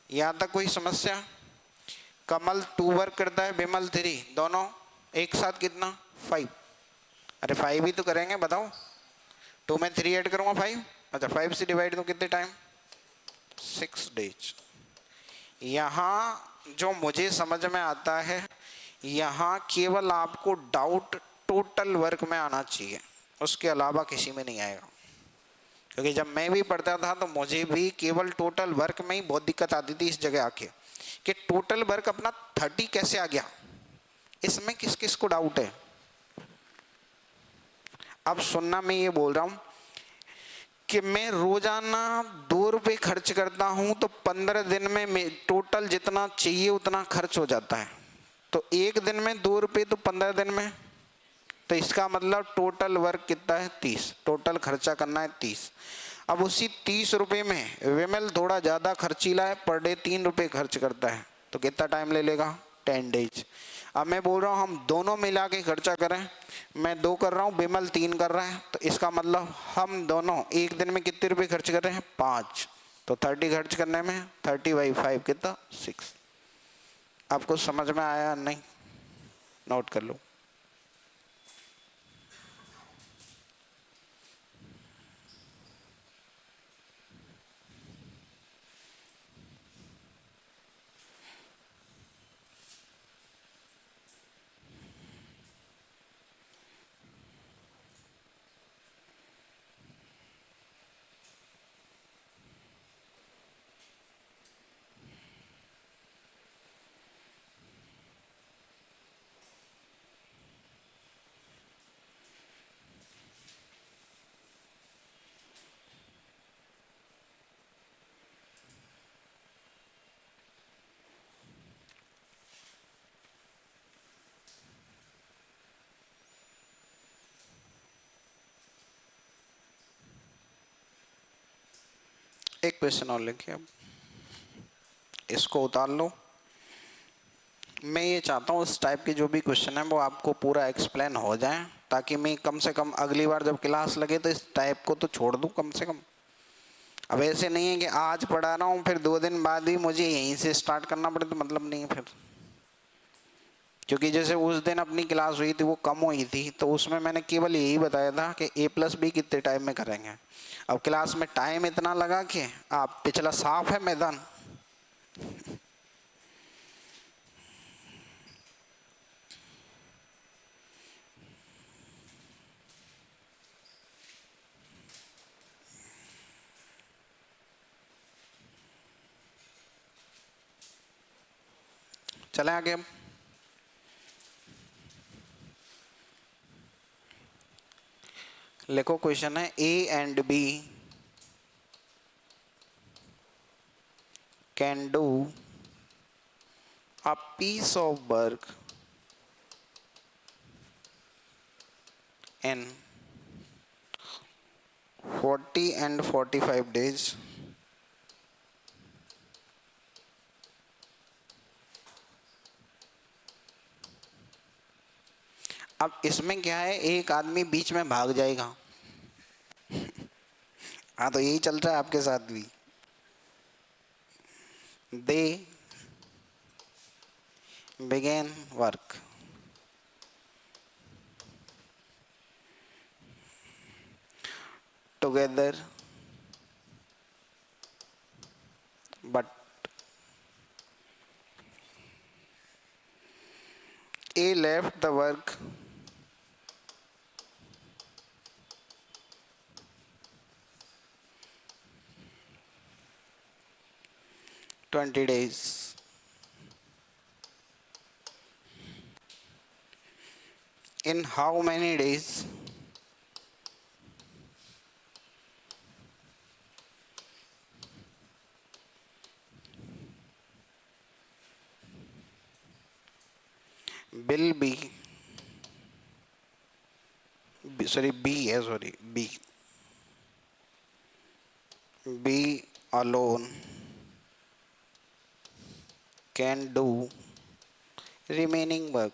यहाँ तक कोई समस्या? कमल 2 वर्क करता है, विमल 3, दोनों एक साथ कितना? 5। अरे 5 ही तो करेंगे, बताओ। 2 में 3 ऐड करूँगा 5। अच्छा 5 से डिवाइड दूँ कितने टाइम? 6 डेज। यहाँ जो मुझे समझ में आता है, यहाँ केवल आपको डाउट टोटल वर्क में आना चाहिए, उसके अलावा किसी में नहीं आएगा। क्योंकि जब मैं भी पढ़ता था तो मुझे भी केवल टोटल वर्क में ही बहुत दिक्कत आती थी इस जगह आके, कि टोटल वर्क अपना 30 कैसे आ गया। इसमें किस किस को डाउट है? अब सुनना, मैं ये बोल रहा हूं कि मैं रोजाना 2 रुपये खर्च करता हूं, तो 15 दिन में टोटल जितना चाहिए उतना खर्च हो जाता है। तो एक दिन में 2 रुपये, तो 15 दिन में, तो इसका मतलब टोटल वर्क कितना है? 30। टोटल खर्चा करना है 30। अब उसी 30 रुपये में विमल थोड़ा ज़्यादा खर्चीला है, पर डे 3 रुपये खर्च करता है, तो कितना टाइम ले लेगा? 10 डेज। अब मैं बोल रहा हूँ हम दोनों मिला के खर्चा करें, मैं 2 कर रहा हूँ, विमल 3 कर रहा है, तो इसका मतलब हम दोनों एक दिन में कितने रुपये खर्च कर रहे हैं? 5। तो 30 खर्च करने में 30/5 कितना? 6। आपको समझ में आया नहीं? नोट कर लो। एक क्वेश्चन और लिखिए अब। इसको उतार लो। मैं ये चाहता हूँ इस टाइप के जो भी क्वेश्चन है वो आपको पूरा एक्सप्लेन हो जाए, ताकि मैं कम से कम अगली बार जब क्लास लगे तो इस टाइप को तो छोड़ दूँ कम से कम। अब ऐसे नहीं है कि आज पढ़ा रहा हूँ फिर 2 दिन बाद ही मुझे यहीं से स्टार्ट करना पड़े, तो मतलब नहीं है फिर। क्योंकि जैसे उस दिन अपनी क्लास हुई थी वो कम हुई थी, तो उसमें मैंने केवल यही बताया था कि A+B कितने टाइम में करेंगे। अब क्लास में टाइम इतना लगा कि आप पिछला साफ है मैदान। चले आगे। हम लिखो, क्वेश्चन है A and B can do a piece of work in 40 and 45 days. अब इसमें क्या है, एक आदमी बीच में भाग जाएगा। हाँ, तो यही चल रहा है आपके साथ भी। They began work together, but A left the work 20 days. In how many days will B alone can do remaining work?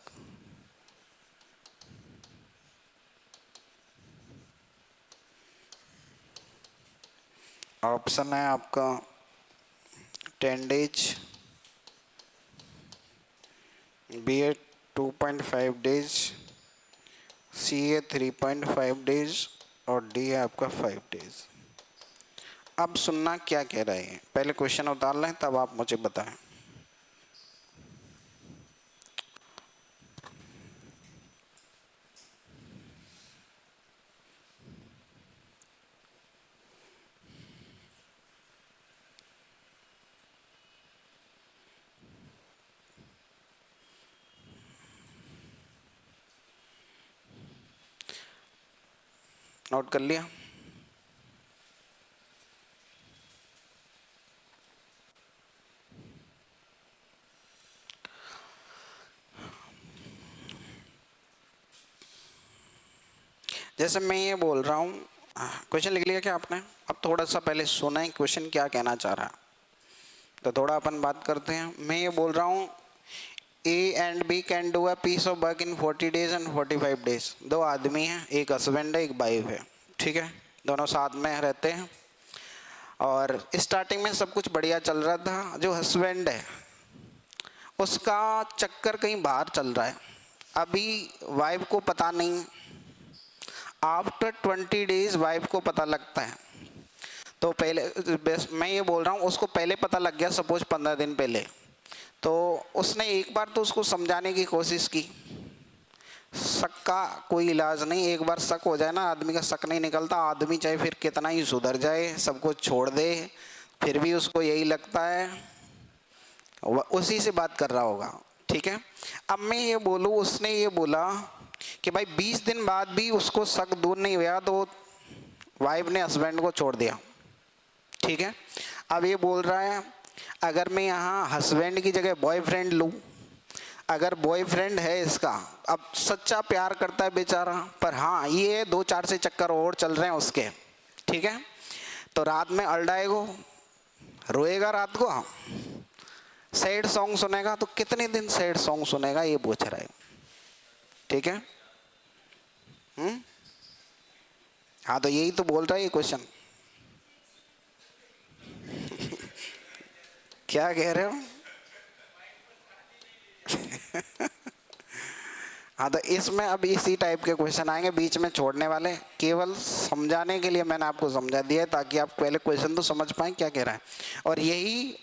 Option है आपका 10 days, B है 2.5 days, C है 3.5 days और D है आपका 5 days। अब सुनना क्या कह रहे हैं, पहले क्वेश्चन उतार लें तब आप मुझे बताएं। नोट कर लिया? जैसे मैं ये बोल रहा हूँ, क्वेश्चन लिख लिया क्या आपने? अब थोड़ा सा पहले सुना है क्वेश्चन क्या कहना चाह रहा है, तो थोड़ा अपन बात करते हैं। मैं ये बोल रहा हूँ A and B can do a piece of work in 40 days and 45 days। 2 आदमी हैं, एक हस्बैंड है एक वाइफ है, ठीक है, दोनों साथ में रहते हैं और स्टार्टिंग में सब कुछ बढ़िया चल रहा था। जो हस्बैंड है उसका चक्कर कहीं बाहर चल रहा है, अभी वाइफ को पता नहीं। आफ्टर 20 डेज वाइफ को पता लगता है, तो पहले मैं ये बोल रहा हूँ उसको पहले पता लग गया, सपोज 15 दिन पहले, तो उसने एक बार तो उसको समझाने की कोशिश की। शक का कोई इलाज नहीं, एक बार शक हो जाए ना, आदमी का शक नहीं निकलता। आदमी चाहे फिर कितना ही सुधर जाए, सब कुछ छोड़ दे, फिर भी उसको यही लगता है, उसी से बात कर रहा होगा, ठीक है। अब मैं ये बोलूँ, उसने ये बोला कि भाई 20 दिन बाद भी उसको शक दूर नहीं हुआ, तो वाइफ ने हस्बैंड को छोड़ दिया, ठीक है। अब ये बोल रहा है अगर मैं यहाँ हस्बैंड की जगह बॉयफ्रेंड लूँ, अगर बॉयफ्रेंड है इसका, अब सच्चा प्यार करता है बेचारा, पर हाँ ये 2-4 से चक्कर और चल रहे हैं उसके, ठीक है, तो रात में अल्डाएगो, रोएगा रात को, सैड सॉन्ग सुनेगा तो कितने दिन सैड सॉन्ग सुनेगा, ये पूछ रहा है। ठीक है। हाँ तो यही तो बोल रहा है ये क्वेश्चन। क्या कह रहे हो? हाँ तो इसमें अब इसी टाइप के क्वेश्चन आएंगे बीच में छोड़ने वाले, केवल समझाने के लिए मैंने आपको समझा दिया है ताकि आप पहले क्वेश्चन तो समझ पाए क्या कह रहा है। और यही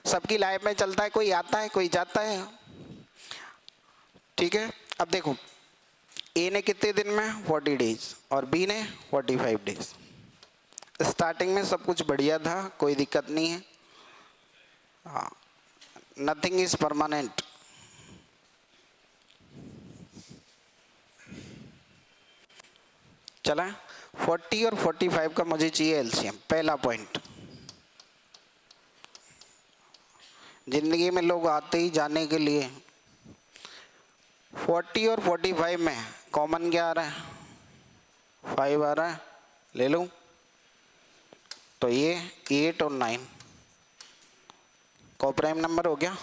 सबकी लाइफ में चलता है, कोई आता है कोई जाता है। ठीक है। अब देखो ए ने कितने दिन में 40 डेज और बी ने 45 डेज। स्टार्टिंग में सब कुछ बढ़िया था, कोई दिक्कत नहीं है। हाँ, नथिंग इज परमानेंट। चला 40 और 45 का मुझे चाहिए एलसीएम। पहला पॉइंट, जिंदगी में लोग आते ही जाने के लिए। 40 और 45 में कॉमन क्या आ रहा है? 5 आ रहा है, ले लूं तो ये 8 और 9 को प्राइम नंबर हो गया।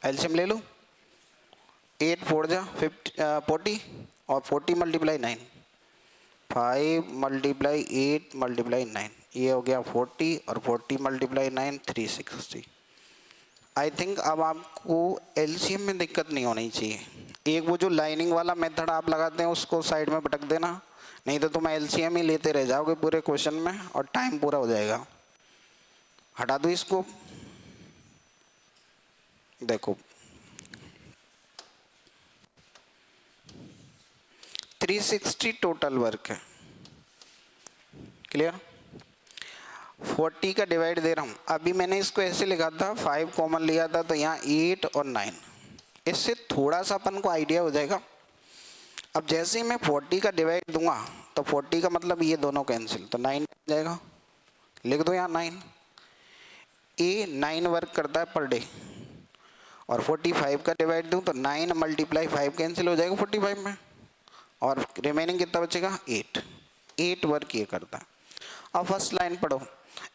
एलसीएम ले लूं, 8 4 जा 40 और 40 मल्टीप्लाई 9, 5 मल्टीप्लाई 8 मल्टीप्लाई 9, ये हो गया 40 और 40 मल्टीप्लाई 9 360। आई थिंक अब आपको एलसीएम में दिक्कत नहीं होनी चाहिए। एक वो जो लाइनिंग वाला मेथड आप लगाते हैं उसको साइड में भटक देना, नहीं तो तुम एलसीएम ही लेते रह जाओगे पूरे क्वेश्चन में और टाइम पूरा हो जाएगा। हटा दो इसको। देखो 360 टोटल वर्क है, क्लियर। 40 का डिवाइड दे रहा हूँ, अभी मैंने इसको ऐसे लिखा था 5 कॉमन लिया था तो यहाँ 8 और 9, इससे थोड़ा सा अपन को आइडिया हो जाएगा। अब जैसे ही मैं 40 का डिवाइड दूंगा तो 40 का मतलब ये दोनों कैंसिल, तो 9 जाएगा, लिख दो यहाँ 9। ए 9 वर्क करता है पर डे और 45 का डिवाइड दूं तो 9 मल्टीप्लाई 5 कैंसिल हो जाएगा 45 में और रिमेनिंग कितना बचेगा? 8 वर्क ये करता है। अब फर्स्ट लाइन पढ़ो।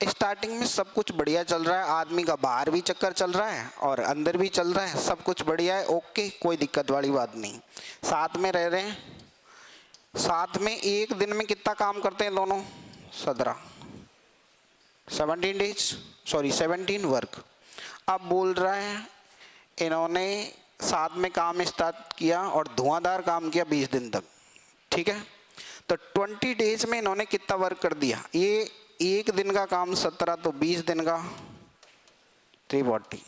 स्टार्टिंग में सब कुछ बढ़िया चल रहा है, आदमी का बाहर भी चक्कर चल रहा है और अंदर भी चल रहा है, सब कुछ बढ़िया है, ओके, कोई दिक्कत वाली बात नहीं। साथ में रह रहे हैं, साथ में एक दिन में कितना काम करते हैं दोनों? 17 वर्क। अब बोल रहा है इन्होंने साथ में काम स्टार्ट किया और धुआंधार काम किया 20 दिन तक। ठीक है, तो 20 डेज में इन्होंने कितना वर्क कर दिया? ये एक दिन का काम 17, तो 20 दिन का 340,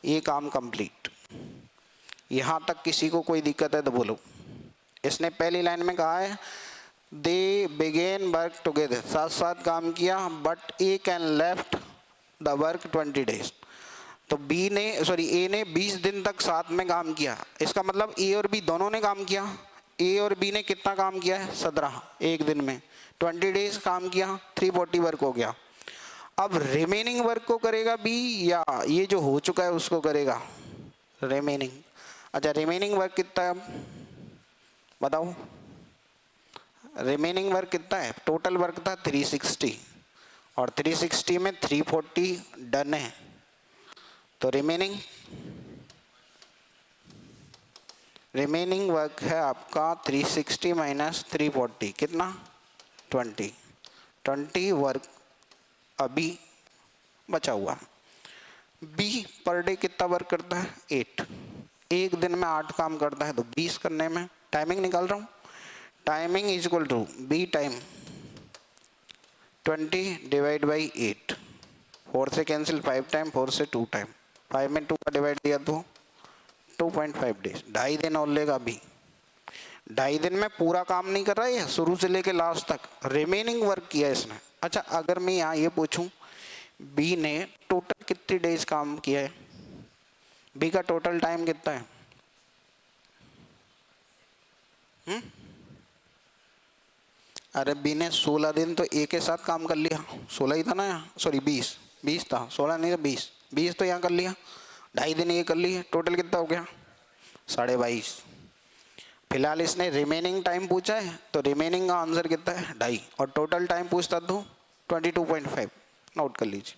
ये काम कंप्लीट। यहां तक किसी को कोई दिक्कत है तो बोलो। इसने पहली लाइन में कहा है दे बिगेन वर्क टुगेदर, साथ साथ काम किया, but A can left the work 20 days. तो ए ने 20 दिन तक साथ में काम किया, इसका मतलब ए और बी दोनों ने काम किया। ए और बी ने कितना काम किया है? 17 एक दिन में, 20 डेज काम किया, 340 वर्क हो गया। अब रिमेनिंग वर्क को करेगा बी या ये जो हो चुका है उसको करेगा? रिमेनिंग। अच्छा, रिमेनिंग वर्क कितना है अब बताओ? रिमेनिंग वर्क कितना है? टोटल वर्क था 360 और 360 में 340 डन है, तो रिमेनिंग वर्क है आपका 360 माइनस 340, कितना? 20 वर्क अभी बचा हुआ। बी पर डे कितना वर्क करता है? 8, एक दिन में 8 काम करता है, तो 20 करने में टाइमिंग निकाल रहा हूँ। Timing is equal to B time 20 divide by 8, 4 से कैंसिल, 5 टाइम, 4 से 2 टाइम, 5 में 2 का डिवाइड दिया तो 2.5 डेज, 2.5 दिन और लेगा अभी। 2.5 दिन में पूरा काम नहीं कर रहा है, शुरू से लेके लास्ट तक रिमेनिंग वर्क किया इसने। अच्छा, अगर मैं यहाँ ये पूछूं बी ने टोटल कितने डेज काम किया है? बी का टोटल टाइम कितना है? अरे बी ने 16 दिन तो एक के साथ काम कर लिया, 16 ही था ना, सॉरी 20 था, 16 नहीं था 20 तो यहाँ कर लिया, 2.5 दिन ये कर लिए, टोटल कितना हो गया? 22.5। फिलहाल इसने रिमेनिंग टाइम पूछा है तो रिमेनिंग का आंसर कितना है? 2.5, और टोटल टाइम पूछता तो 22.5, नोट कर लीजिए।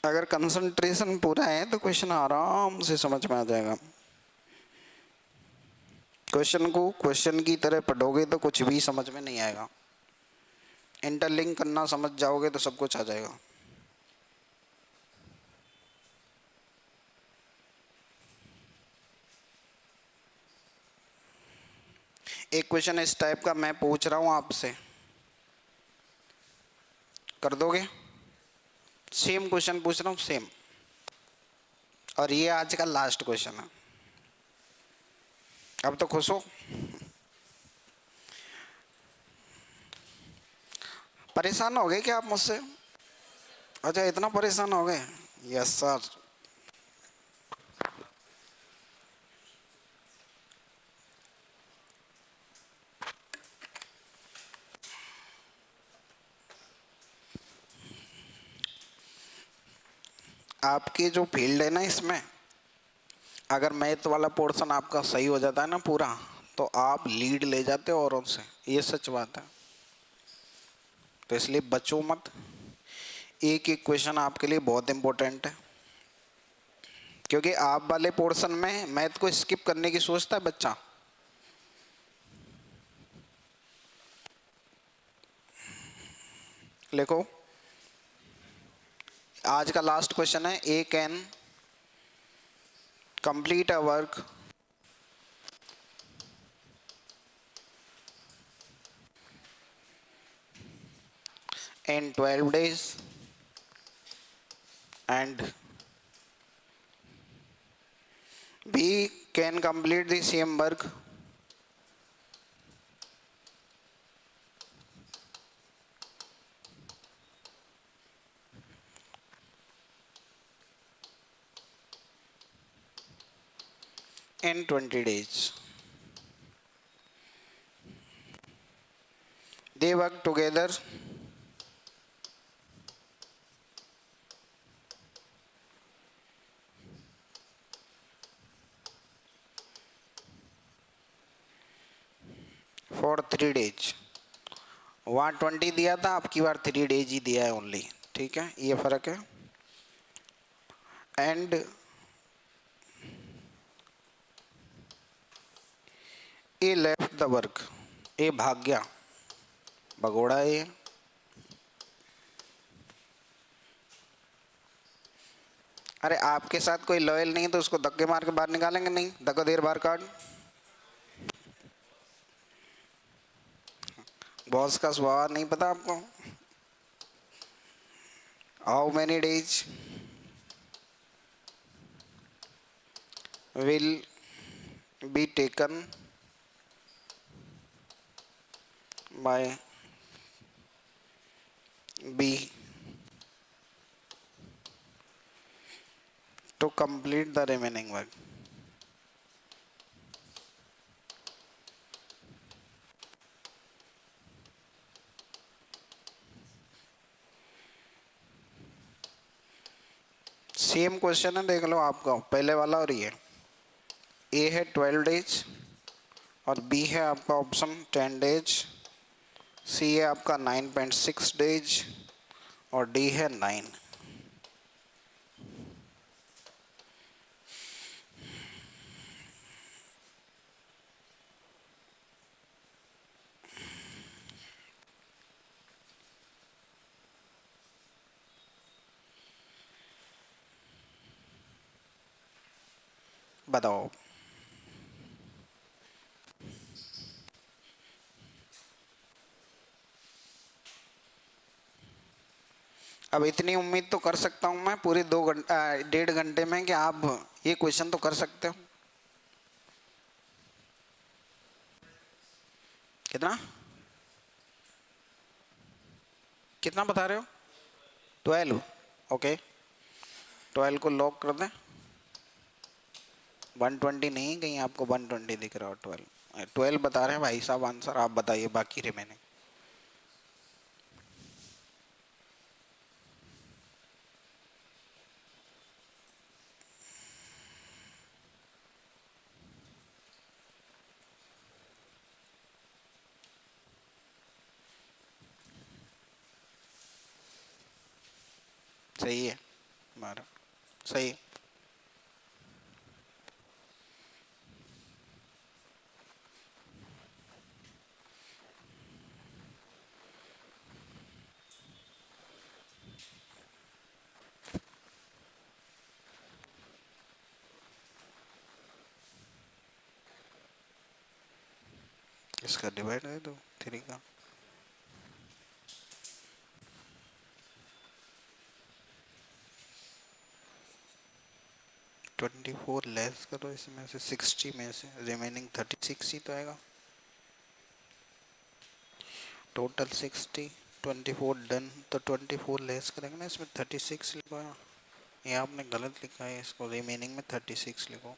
अगर कंसंट्रेशन पूरा है तो क्वेश्चन आराम से समझ में आ जाएगा। क्वेश्चन को क्वेश्चन की तरह पढ़ोगे तो कुछ भी समझ में नहीं आएगा, इंटरलिंक करना समझ जाओगे तो सब कुछ आ जाएगा। एक क्वेश्चन इस टाइप का मैं पूछ रहा हूं आपसे, कर दोगे? सेम क्वेश्चन पूछ रहा हूं, सेम, और ये आज का लास्ट क्वेश्चन है। अब तो खुश हो? परेशान हो गए क्या आप मुझसे? अच्छा, इतना परेशान हो गए? Yes sir. आपकी जो फील्ड है ना, इसमें अगर मैथ वाला पोर्शन आपका सही हो जाता है ना पूरा, तो आप लीड ले जाते हो औरों से, ये सच बात है। तो इसलिए बचो मत, एक एक क्वेश्चन आपके लिए बहुत इंपॉर्टेंट है, क्योंकि आप वाले पोर्शन में मैथ को स्किप करने की सोचता है बच्चा। लिखो, आज का लास्ट क्वेश्चन है, A can complete a work in 12 days and B can complete the same work in 20 days. They work together for 3 days. वहाँ 20 दिया था, आपकी बार 3 days ही दिया है ओनली, ठीक है, ये फर्क है। And A left the work, A भाग गया, भगोड़ा है ये। अरे आपके साथ कोई लॉयल नहीं तो उसको धक्के मार के बाहर निकालेंगे नहीं? धक्का देर बाहर काट। बॉस का स्वभाव नहीं पता आपको? How many days will be taken by B to complete the remaining work? Same question है, देख लो आपका पहले वाला और ये। ए है 12 डेज और बी है आपका ऑप्शन 10 डेज, सी है आपका 9.6 डेज और डी है 9। बताओ। अब इतनी उम्मीद तो कर सकता हूं मैं पूरे 1.5 घंटे में कि आप ये क्वेश्चन तो कर सकते हो। कितना कितना बता रहे हो? 12। ओके, 12 को लॉक कर दें। 120 नहीं, कहीं आपको 120 दिख रहा हो? 12 बता रहे हैं भाई साहब आंसर, आप बताइए बाकी रिमेनिंग। सही है, 12 सही। इसका डिवाइड है तो 3 का। ट्वेंटी 4 लेस करो इसमें से 60 में से रिमेनिंग 36 ही तो आएगा। टोटल 60, 24 डन, तो 24 लेस करेंगे ना, इसमें 36 लिखो। ये आपने गलत लिखा है, इसको रिमेनिंग में 36 लिखो।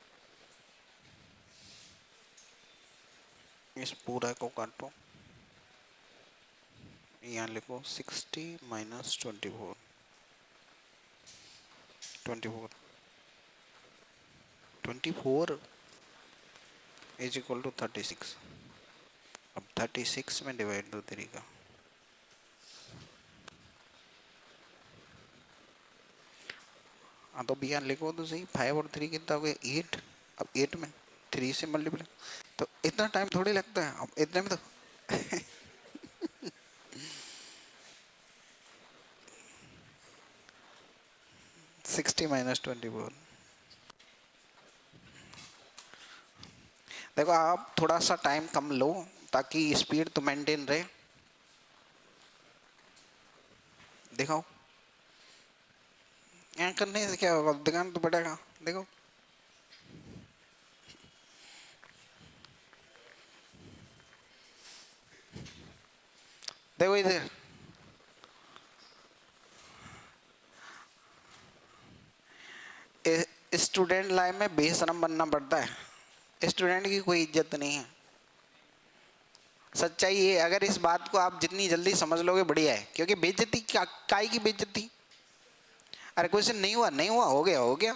इस पूरा को काटो, यहाँ लिखो 60 माइनस 24, 24 इज इक्वल टू 36। अब 36 में डिवाइड दो 3 का। हाँ तो भैया लिखो तो सही, 5 और 3 कितना हो गया 8। अब 8 में 3 से मल्टीप्लाई, तो इतना टाइम थोड़ी लगता है। अब इतने में तो 60 माइनस 24। देखो आप थोड़ा सा टाइम कम लो ताकि स्पीड तो मेंटेन रहे। दिखाओ, यहाँ करने से क्या होगा, दिखाना तो पड़ेगा। देखो देखो इधर, स्टूडेंट लाइफ में बेशरम बनना पड़ता है। स्टूडेंट की कोई इज्जत नहीं है, सच्चाई ये। अगर इस बात को आप जितनी जल्दी समझ लोगे बढ़िया है, क्योंकि बेइज्जती काई की बेइज्जती। अरे क्वेश्चन नहीं हुआ, नहीं हुआ, हो गया हो गया।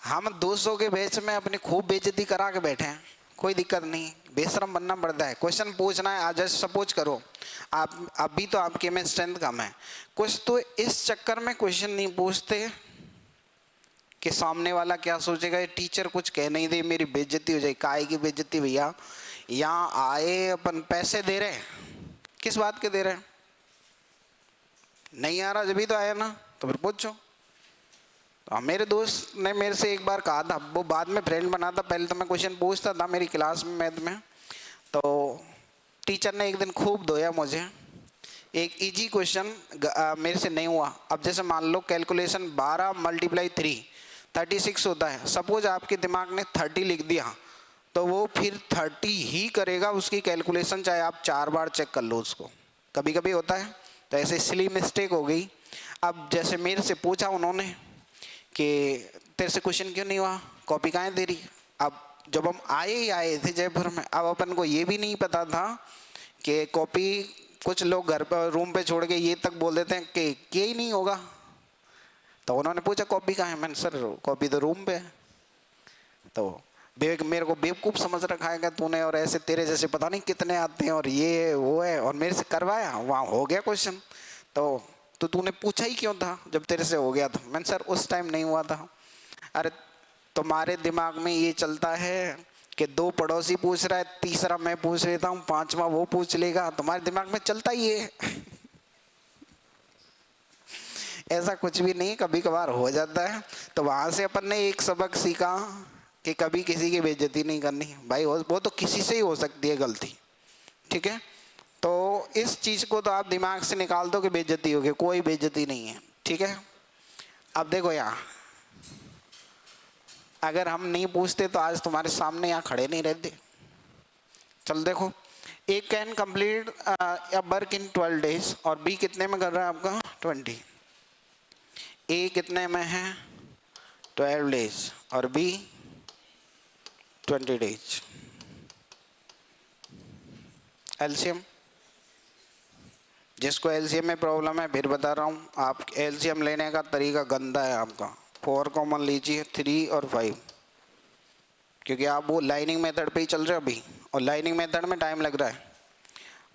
हम 200 के बैच में अपनी खूब बेइज्जती करा के बैठे हैं, कोई दिक्कत नहीं। बेशरम बनना पड़ता है, क्वेश्चन पूछना है। आज सपोज करो आप, अभी तो आपके में स्ट्रेंथ कम है कुछ, तो इस चक्कर में क्वेश्चन नहीं पूछते कि सामने वाला क्या सोचेगा, ये टीचर कुछ कह नहीं दे मेरी बेइज्जती हो जाए। काय की बेइज्जती भैया, यहाँ आए अपन पैसे दे रहे हैं, किस बात के दे रहे हैं? नहीं आ रहा जब भी तो आया ना, तो फिर पूछो। तो मेरे दोस्त ने मेरे से एक बार कहा था, वो बाद में फ्रेंड बना था, पहले तो मैं क्वेश्चन पूछता था मेरी क्लास में मैथ में। तो टीचर ने एक दिन खूब धोया मुझे। एक इजी क्वेश्चन मेरे से नहीं हुआ। अब जैसे मान लो कैलकुलेशन 12 मल्टीप्लाई 3 36 होता है। सपोज आपके दिमाग ने 30 लिख दिया, तो वो फिर 30 ही करेगा उसकी कैलकुलेशन, चाहे आप 4 बार चेक कर लो उसको। कभी कभी होता है, तो ऐसे इसलिए मिस्टेक हो गई। अब जैसे मेरे से पूछा उन्होंने कि तेरे से क्वेश्चन क्यों नहीं हुआ, कॉपी कहाँ है तेरी। अब जब हम आए थे जयपुर में, अब अपन को ये भी नहीं पता था कि कॉपी, कुछ लोग घर पर रूम पे छोड़ के ये तक बोल देते हैं कि ही नहीं होगा। तो उन्होंने पूछा कॉपी कहाँ है, मैंने सर कॉपी तो रूम पे है। तो मेरे को बेवकूफ़ समझ रखा है तूने, और ऐसे तेरे जैसे पता नहीं कितने आते हैं और ये वो है, और मेरे से करवाया, वहाँ हो गया क्वेश्चन। तो तूने पूछा ही क्यों था जब तेरे से हो गया था? मैंने सर उस टाइम नहीं हुआ था। अरे तुम्हारे दिमाग में ये चलता है कि 2 पड़ोसी पूछ रहा है, तीसरा मैं पूछ लेता हूँ, 5वां वो पूछ लेगा, तुम्हारे दिमाग में चलता ही है। ऐसा कुछ भी नहीं, कभी कभार हो जाता है। तो वहां से अपन ने एक सबक सीखा कि कभी किसी की बेइज्जती नहीं करनी भाई। वो तो किसी से ही हो सकती है गलती, ठीक है। तो इस चीज को तो आप दिमाग से निकाल दो कि बेइज्जती होगी, कोई बेइज्जती नहीं है, ठीक है। अब देखो यहाँ, अगर हम नहीं पूछते तो आज तुम्हारे सामने यहाँ खड़े नहीं रहते। चल देखो, A can complete a work in 12 days, और बी कितने में कर रहा है आपका 20। ए कितने में है 12 days और बी 20 days। एलसीएम, जिसको एलसीएम में प्रॉब्लम है फिर बता रहा हूँ, आप एलसीएम लेने का तरीका गंदा है आपका। 4 कॉमन लीजिए, 3 और 5, क्योंकि आप वो लाइनिंग मेथड पे ही चल रहे हो अभी, और लाइनिंग मेथड में टाइम लग रहा है।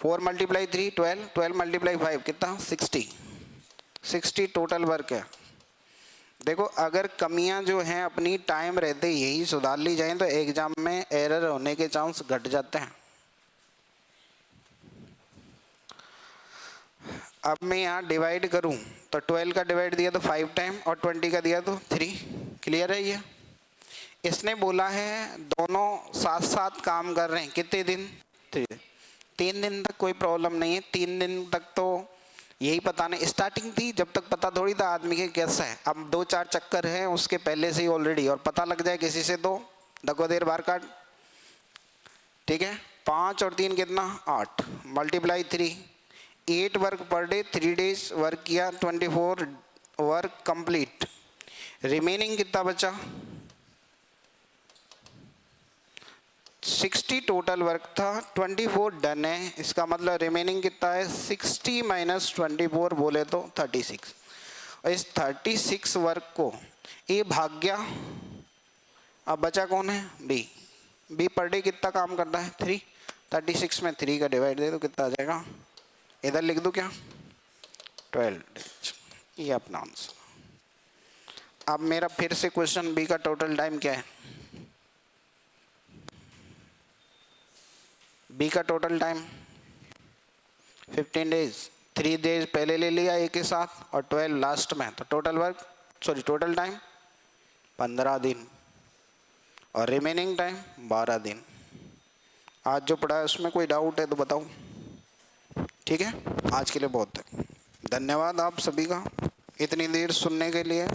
4 मल्टीप्लाई 3 12, 12 मल्टीप्लाई 5 कितना 60 टोटल वर्क है। देखो अगर कमियां जो हैं अपनी टाइम रहते यही सुधार ली जाए तो एग्जाम में एरर होने के चांस घट जाते हैं। अब मैं यहाँ डिवाइड करूँ तो 12 का डिवाइड दिया तो 5 टाइम और 20 का दिया तो 3। क्लियर है ये? इसने बोला है दोनों साथ साथ काम कर रहे हैं, कितने दिन? 3 दिन तक कोई प्रॉब्लम नहीं है। 3 दिन तक तो यही पता नहीं, स्टार्टिंग थी जब तक पता थोड़ी था आदमी के कैसा है। अब 2-4 चक्कर हैं उसके पहले से ही ऑलरेडी, और पता लग जाए किसी से तो दको देर बार काट। ठीक है, 5 और 3 कितना? 8 multiply 3, 8 work per day, 3 days work किया, 24 वर्क कंप्लीट। रिमेनिंग कितना बचा? 60 टोटल वर्क था, 24 डन है। इसका मतलब रिमेनिंग कितना है? 60 माइनस 24 बोले तो 36। और इस 36 वर्क को ए भाग गया, अब बचा कौन है? बी। बी पर डे कितना काम करता है? 3। 36 में 3 का डिवाइड दे तो कितना आ जाएगा? इधर लिख दूं क्या? 12 डेज। ये अपना आंसर। अब मेरा फिर से क्वेश्चन, बी का टोटल टाइम क्या है? बी का टोटल टाइम 15 डेज, 3 डेज पहले ले लिया एक के साथ और 12 लास्ट में, तो टोटल वर्क टोटल टाइम 15 दिन और रिमेनिंग टाइम 12 दिन। आज जो पढ़ा है उसमें कोई डाउट है तो बताओ। ठीक है, आज के लिए बहुत है। धन्यवाद आप सभी का इतनी देर सुनने के लिए।